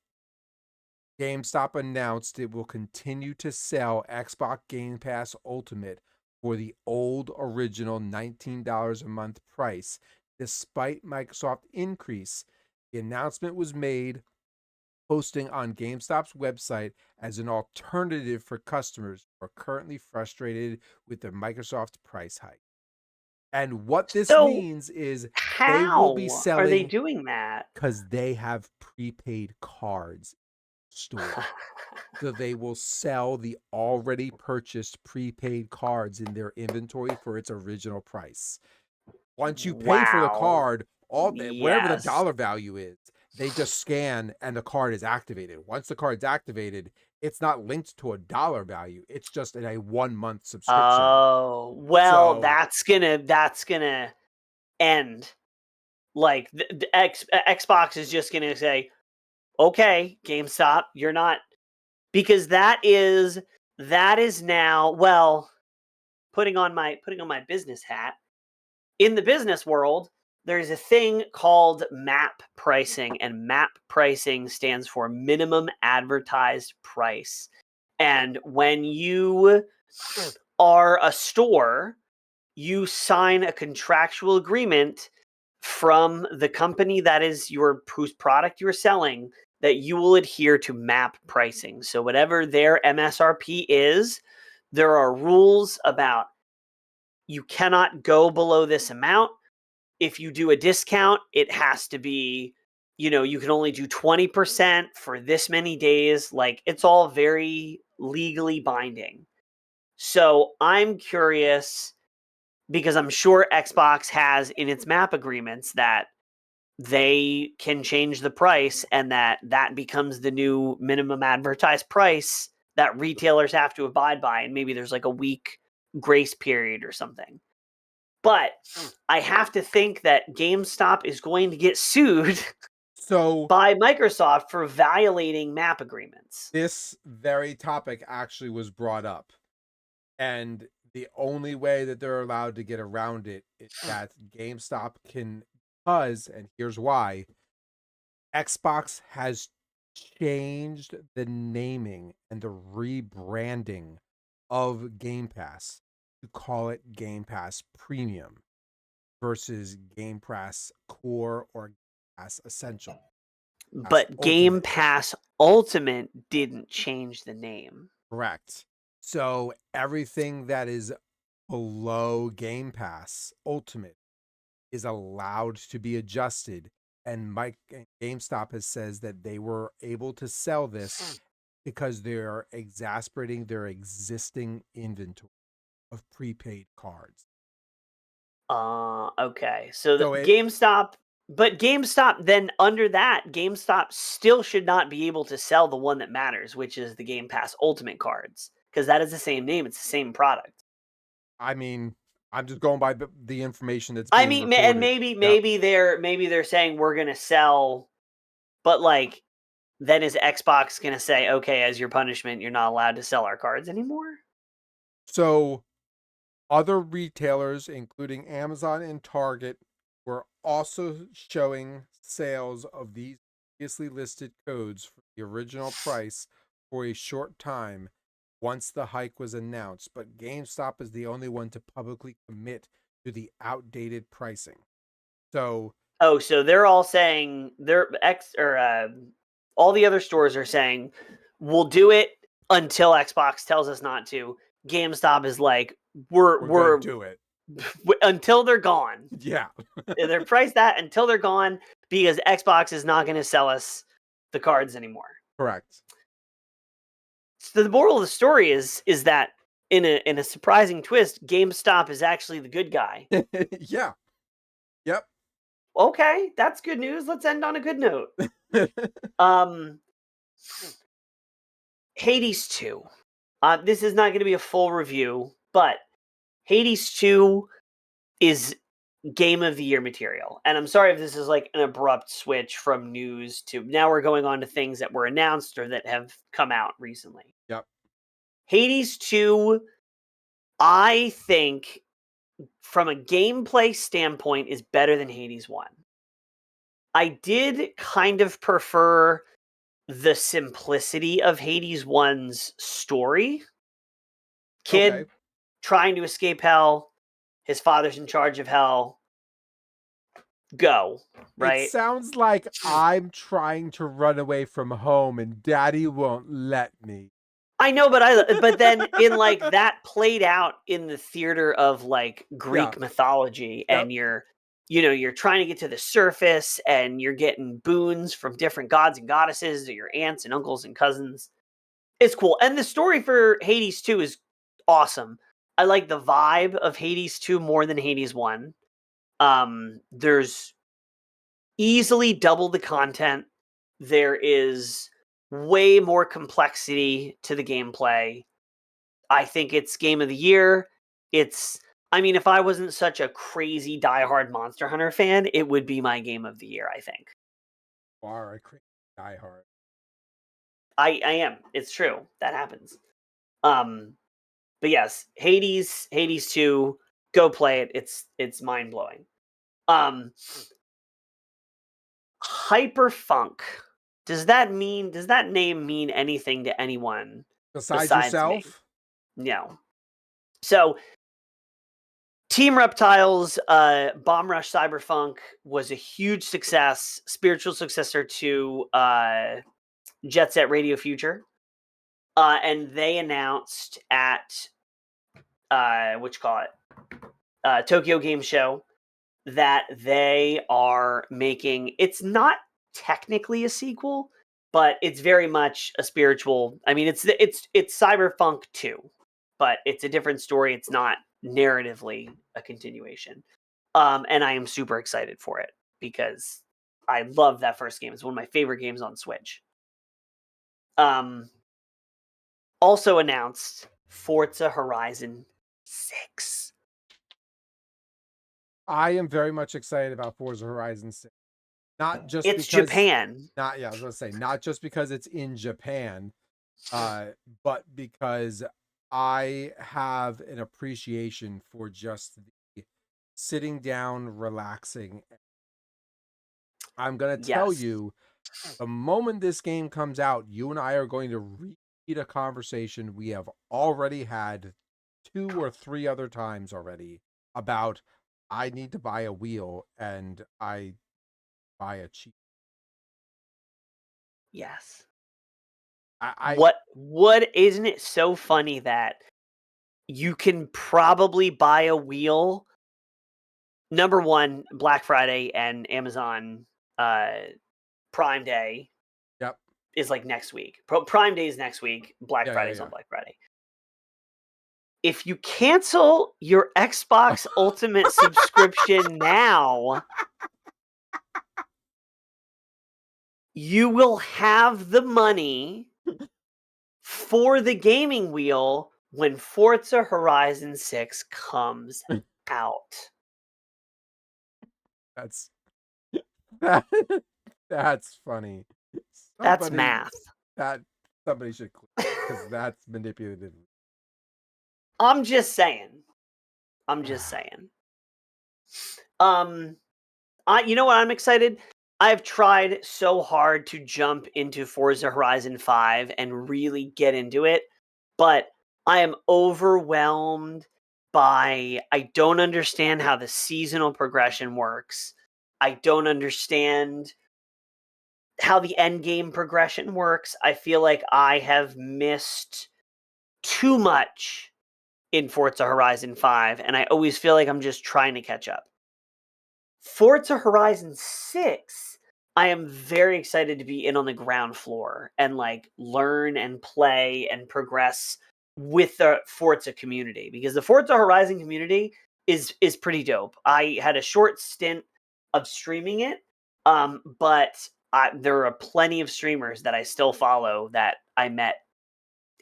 GameStop announced it will continue to sell Xbox Game Pass Ultimate for the old original $19 a month price, despite Microsoft increase. The announcement was made posting on GameStop's website as an alternative for customers who are currently frustrated with the Microsoft price hike. And what this So means is they will be how are they selling doing that? because they have prepaid cards store. So they will sell the already purchased prepaid cards in their inventory for its original price. Once you pay for the Wow. card, whatever the Yes. dollar value is, they just scan and the card is activated. Once the card's activated, it's not linked to a dollar value. It's just in a 1 month subscription. Oh, well, So that's gonna end. Like Xbox is just gonna say, "Okay, GameStop, you're not," because that is now, well, putting on my business hat. In the business world, there's a thing called MAP pricing, and MAP pricing stands for minimum advertised price. And when you are a store, you sign a contractual agreement from the company that is whose product you're selling, that you will adhere to MAP pricing. So whatever their MSRP is, there are rules about you cannot go below this amount. If you do a discount, it has to be, you can only do 20% for this many days. Like, it's all very legally binding. So I'm curious, because I'm sure Xbox has in its map agreements that they can change the price, and that becomes the new minimum advertised price that retailers have to abide by. And maybe there's like a week grace period or something. But I have to think that GameStop is going to get sued so by Microsoft for violating map agreements. this very topic actually was brought up. And the only way that they're allowed to get around it is that GameStop can, because, and here's why, Xbox has changed the naming and the rebranding of Game Pass to call it Game Pass Premium versus Game Pass Core or Game Pass Essential. Pass But Game Ultimate. Pass Ultimate didn't change the name. Correct. So everything that is below Game Pass Ultimate is allowed to be adjusted. And GameStop has says that they were able to sell this because they're exasperating their existing inventory of prepaid cards. Okay. So So it GameStop, then under that, GameStop still should not be able to sell the one that matters, which is the Game Pass Ultimate cards, because that is the same name. It's the same product. I mean, I'm just going by the information that's I being mean, and recorded. maybe Yep. they're saying we're gonna sell, but like, then is Xbox gonna say, okay, as your punishment, you're not allowed to sell our cards anymore? So other retailers, including Amazon and Target, were also showing sales of these previously listed codes for the original price for a short time once the hike was announced, but GameStop is the only one to publicly commit to the outdated pricing. So, Oh, so they're all saying all the other stores are saying we'll do it until Xbox tells us not to. GameStop is like, we're going to we're do it. until they're gone. Yeah. They're priced that until they're gone, because Xbox is not going to sell us the cards anymore. Correct. So the moral of the story is that in a surprising twist, GameStop is actually the good guy. Yeah. Yep. Okay, that's good news. Let's end on a good note. Um, Hades 2. This is not going to be a full review, but Hades 2 is game of the year material. And I'm sorry if this is like an abrupt switch from news to now we're going on to things that were announced or that have come out recently. Yep. Hades 2, I think, from a gameplay standpoint, is better than Hades 1. I did kind of prefer the simplicity of Hades 1's story. Kid Okay. trying to escape hell, his father's in charge of hell, go, right? It sounds like I'm trying to run away from home and Daddy won't let me. I know, but then in like that played out in the theater of like Greek mythology, and you're trying to get to the surface, and you're getting boons from different gods and goddesses, or your aunts and uncles and cousins. It's cool, and the story for Hades 2 is awesome. I like the vibe of Hades 2 more than Hades 1. There's easily double the content. There is way more complexity to the gameplay. I think it's game of the year. If I wasn't such a crazy diehard Monster Hunter fan, it would be my game of the year, I think. Are a crazy diehard. I am. It's true. That happens. But yes, Hades 2, go play it. It's mind-blowing. Hyperfunk. Does that name mean anything to anyone Besides me? yourself? No. So Team Reptile's Bomb Rush Cyberfunk was a huge success, spiritual successor to Jet Set Radio Future. And they announced at Tokyo Game Show that they are making, it's not technically a sequel, but it's very much a spiritual. I mean, it's Cyberpunk 2, but it's a different story. It's not narratively a continuation. And I am super excited for it because I love that first game. It's one of my favorite games on Switch. Also announced Forza Horizon 6. I am very much excited about Forza Horizon 6. Not just it's because Japan. I was gonna say, not just because it's in Japan, but because I have an appreciation for just the sitting down, relaxing. I'm gonna tell you, the moment this game comes out, you and I are going to repeat a conversation we have already had 2 or 3 other times already about I need to buy a wheel and I buy a cheap. Yes. I What isn't it so funny that you can probably buy a wheel, number one, Black Friday and Amazon Prime Day Yep. is like next week. Prime Day is next week. Black Friday's on Black Friday. If you cancel your Xbox Ultimate subscription now, you will have the money for the gaming wheel when Forza Horizon 6 comes out. That's funny. That's math. Somebody should click because that's manipulative. I'm just saying. You know what? I'm excited. I've tried so hard to jump into Forza Horizon 5 and really get into it, but I am overwhelmed by, I don't understand how the seasonal progression works. I don't understand how the end game progression works. I feel like I have missed too much in Forza Horizon 5, and I always feel like I'm just trying to catch up. Forza Horizon 6, I am very excited to be in on the ground floor and like learn and play and progress with the Forza community, because the Forza Horizon community is pretty dope. I had a short stint of streaming it, but there are plenty of streamers that I still follow that I met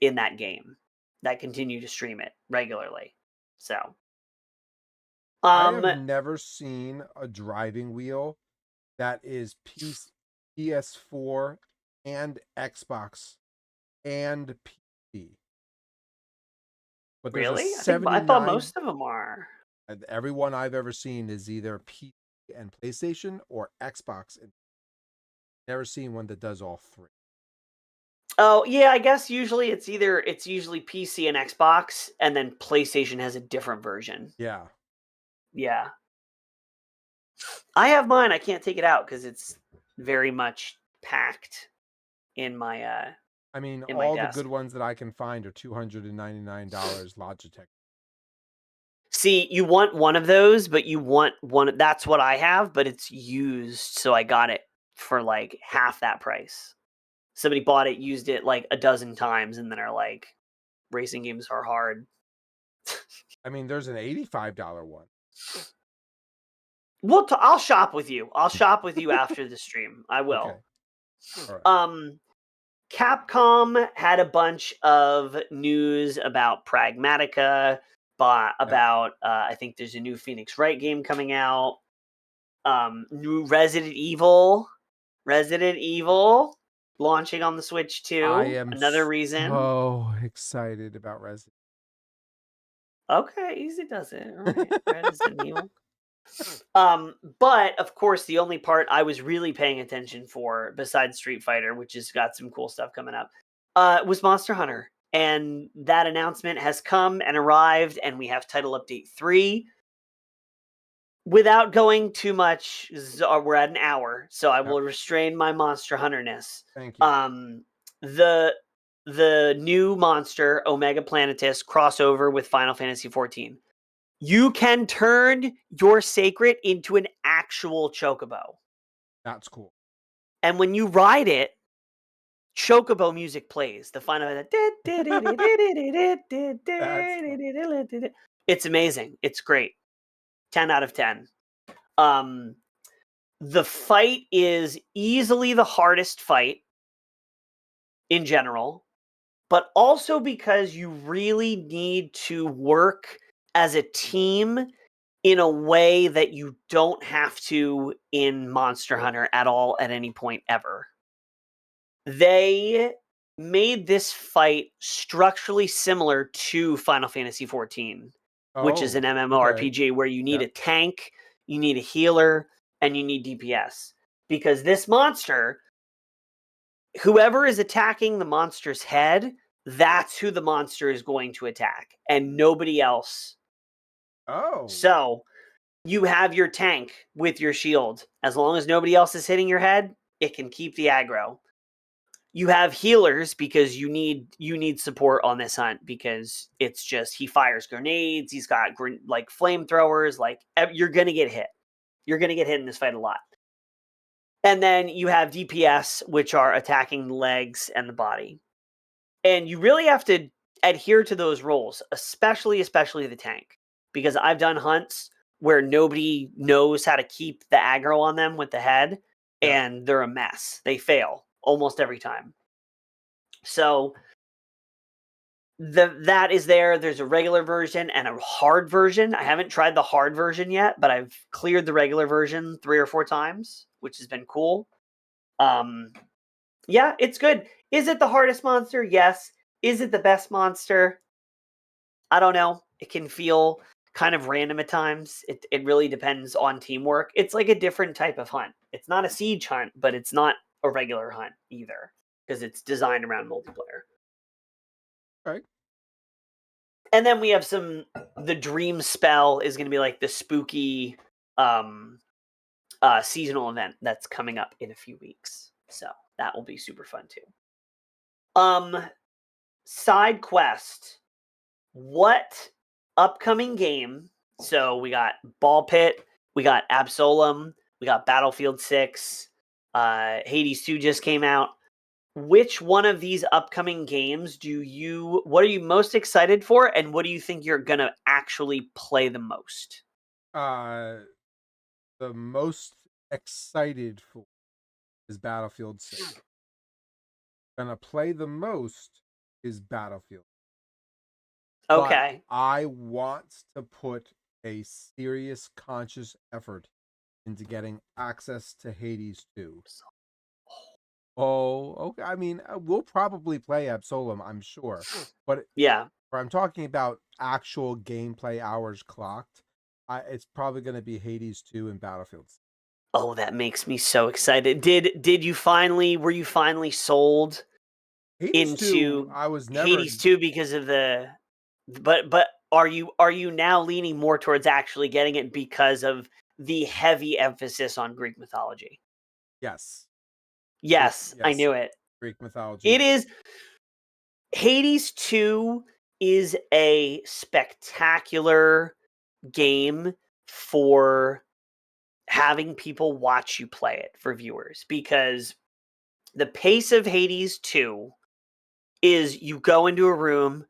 in that game that continue to stream it regularly. So I have never seen a driving wheel that is PS4 and Xbox and PC. But really? I thought most of them are. Everyone I've ever seen is either PC and PlayStation or Xbox. Never seen one that does all 3. Oh, yeah, I guess usually it's usually PC and Xbox, and then PlayStation has a different version. Yeah. Yeah. I have mine. I can't take it out because it's very much packed in my I mean, in my all the desk. good ones that I can find are $299 Logitech. See, you want one of those, but you want one. That's what I have, but it's used, so I got it for like half that price. Somebody bought it, used it like a dozen times, and then are like, "Racing games are hard." I mean, there's an $85 one. I'll shop with you. I'll shop with you after the stream. I will. Okay. All right. Capcom had a bunch of news about Pragmatica, about I think there's a new Phoenix Wright game coming out. New Resident Evil launching on the Switch too. I am Another reason. so excited about Resident. Okay, easy does it. All right, Resident Evil. But of course, the only part I was really paying attention for, besides Street Fighter, which has got some cool stuff coming up, was Monster Hunter. And that announcement has come and arrived, and we have Title Update 3. Without going too much, we're at an hour, so I will restrain my Monster Hunter-ness. Thank you. The new monster, Omega Planetus, crossover with Final Fantasy XIV. You can turn your Sacred into an actual chocobo. That's cool. And when you ride it, chocobo music plays. The final. It's amazing. It's great. 10 out of 10. The fight is easily the hardest fight in general, but also because you really need to work as a team in a way that you don't have to in Monster Hunter at all at any point ever. They made this fight structurally similar to Final Fantasy XIV, which is an MMORPG where you need a tank, you need a healer, and you need DPS. Because this monster, whoever is attacking the monster's head, that's who the monster is going to attack, and nobody else. So you have your tank with your shield. As long as nobody else is hitting your head, it can keep the aggro. You have healers because you need support on this hunt, because it's just he fires grenades, he's got like flamethrowers, like you're going to get hit. You're going to get hit in this fight a lot. And then you have DPS, which are attacking the legs and the body. And you really have to adhere to those roles, especially the tank, because I've done hunts where nobody knows how to keep the aggro on them with the head, and they're a mess. They fail almost every time. So that is there. There's a regular version and a hard version. I haven't tried the hard version yet, but I've cleared the regular version 3 or 4 times, which has been cool. Yeah, it's good. Is it the hardest monster? Yes. Is it the best monster? I don't know. It can feel kind of random at times. It really depends on teamwork. It's like a different type of hunt. It's not a siege hunt, but it's not a regular hunt either, because it's designed around multiplayer. Right. And then we have the dream spell is going to be like the spooky seasonal event that's coming up in a few weeks. So that will be super fun too. Side quest. What upcoming game? So we got Ball Pit, we got Absolem, we got Battlefield 6, Hades 2 just came out. Which one of these upcoming games what are you most excited for, and what do you think you're going to actually play the most? The most excited for is Battlefield 6. Gonna play the most is Battlefield. Okay. But I want to put a serious conscious effort into getting access to Hades 2. Oh, okay. I mean, we'll probably play Absolem, I'm sure. But yeah, I'm talking about actual gameplay hours clocked. It's probably going to be Hades 2 and Battlefield. Oh, that makes me so excited. Were you finally sold Hades into 2? I was never Hades 2 because of but are you now leaning more towards actually getting it because of the heavy emphasis on Greek mythology. Yes. Yes, I knew it. Greek mythology. It is. Hades 2 is a spectacular game for having people watch you play it for viewers, because the pace of Hades 2 is you go into a room,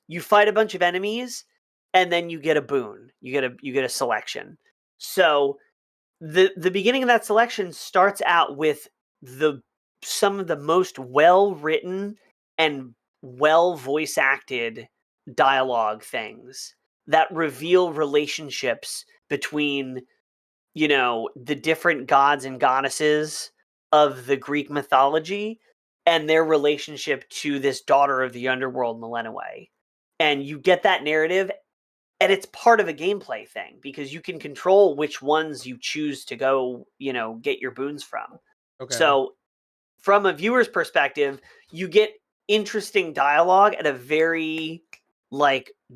you fight a bunch of enemies, and then you get a boon. You get a selection. So the beginning of that selection starts out with some of the most well-written and well voice acted dialogue things that reveal relationships between, the different gods and goddesses of the Greek mythology and their relationship to this daughter of the underworld, Melenoe. And you get that narrative, and it's part of a gameplay thing because you can control which ones you choose to go, get your boons from. Okay. So from a viewer's perspective, you get interesting dialogue at a very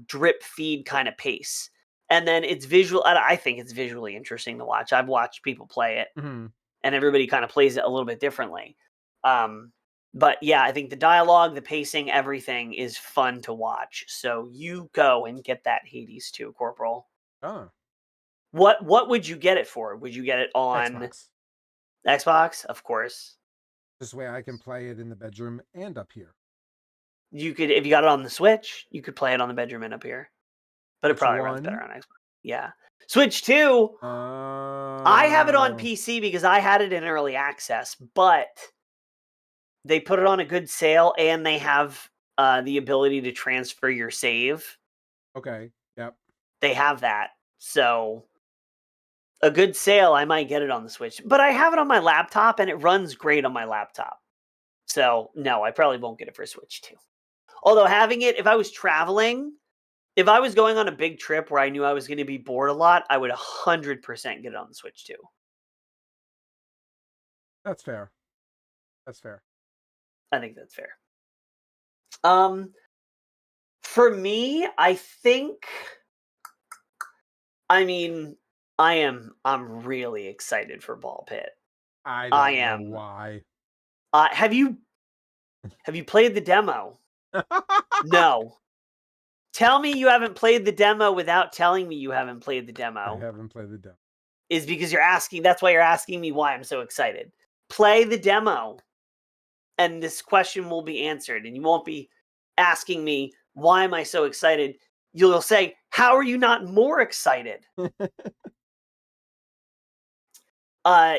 drip feed kind of pace. And then it's visual. I think it's visually interesting to watch. I've watched people play it, and everybody kind of plays it a little bit differently. But yeah, I think the dialogue, the pacing, everything is fun to watch. So you go and get that Hades 2, Corporal. Oh. What would you get it for? Would you get it on Xbox? Of course. This way I can play it in the bedroom and up here. You could, if you got it on the Switch, you could play it on the bedroom and up here. But it probably runs better on Xbox. Yeah. Switch 2. I have it on PC because I had it in early access, but they put it on a good sale, and they have the ability to transfer your save. Okay. Yep. They have that. So a good sale, I might get it on the Switch. But I have it on my laptop, and it runs great on my laptop. So no, I probably won't get it for Switch 2. Although having it, if I was traveling, if I was going on a big trip where I knew I was going to be bored a lot, I would 100% get it on the Switch 2. That's fair. That's fair. I think that's fair. For me, I think, I'm really excited for Ball Pit. I don't know why. Have you played the demo? No. Tell me you haven't played the demo without telling me you haven't played the demo. I haven't played the demo. Is because that's why you're asking me why I'm so excited. Play the demo, and this question will be answered, and you won't be asking me, why am I so excited? You'll say, how are you not more excited?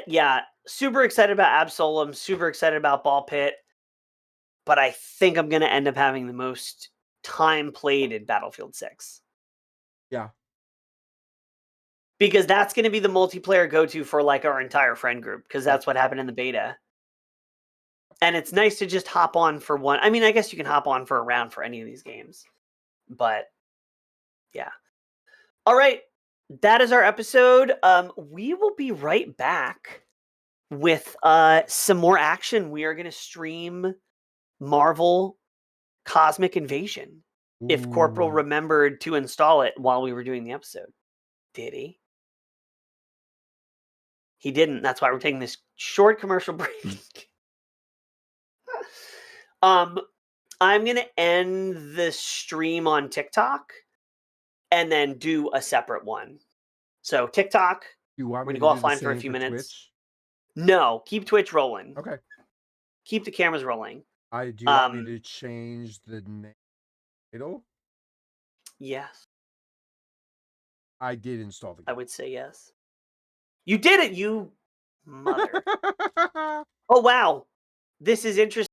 Yeah, super excited about Absolem, super excited about Ball Pit, but I think I'm going to end up having the most time played in Battlefield 6. Yeah. Because that's going to be the multiplayer go-to for our entire friend group, because that's what happened in the beta. And it's nice to just hop on for one. I mean, I guess you can hop on for a round for any of these games. But yeah. All right. That is our episode. We will be right back with some more action. We are going to stream Marvel Cosmic Invasion. Ooh. If Corporal remembered to install it while we were doing the episode. Did he? He didn't. That's why we're taking this short commercial break. I'm going to end the stream on TikTok and then do a separate one. So TikTok, we're going to go offline for a few minutes. Twitch? No, keep Twitch rolling. Okay. Keep the cameras rolling. Do you want me to change the title? Yes. I did install the game. I would say yes. You did it, you mother. Oh, wow. This is interesting.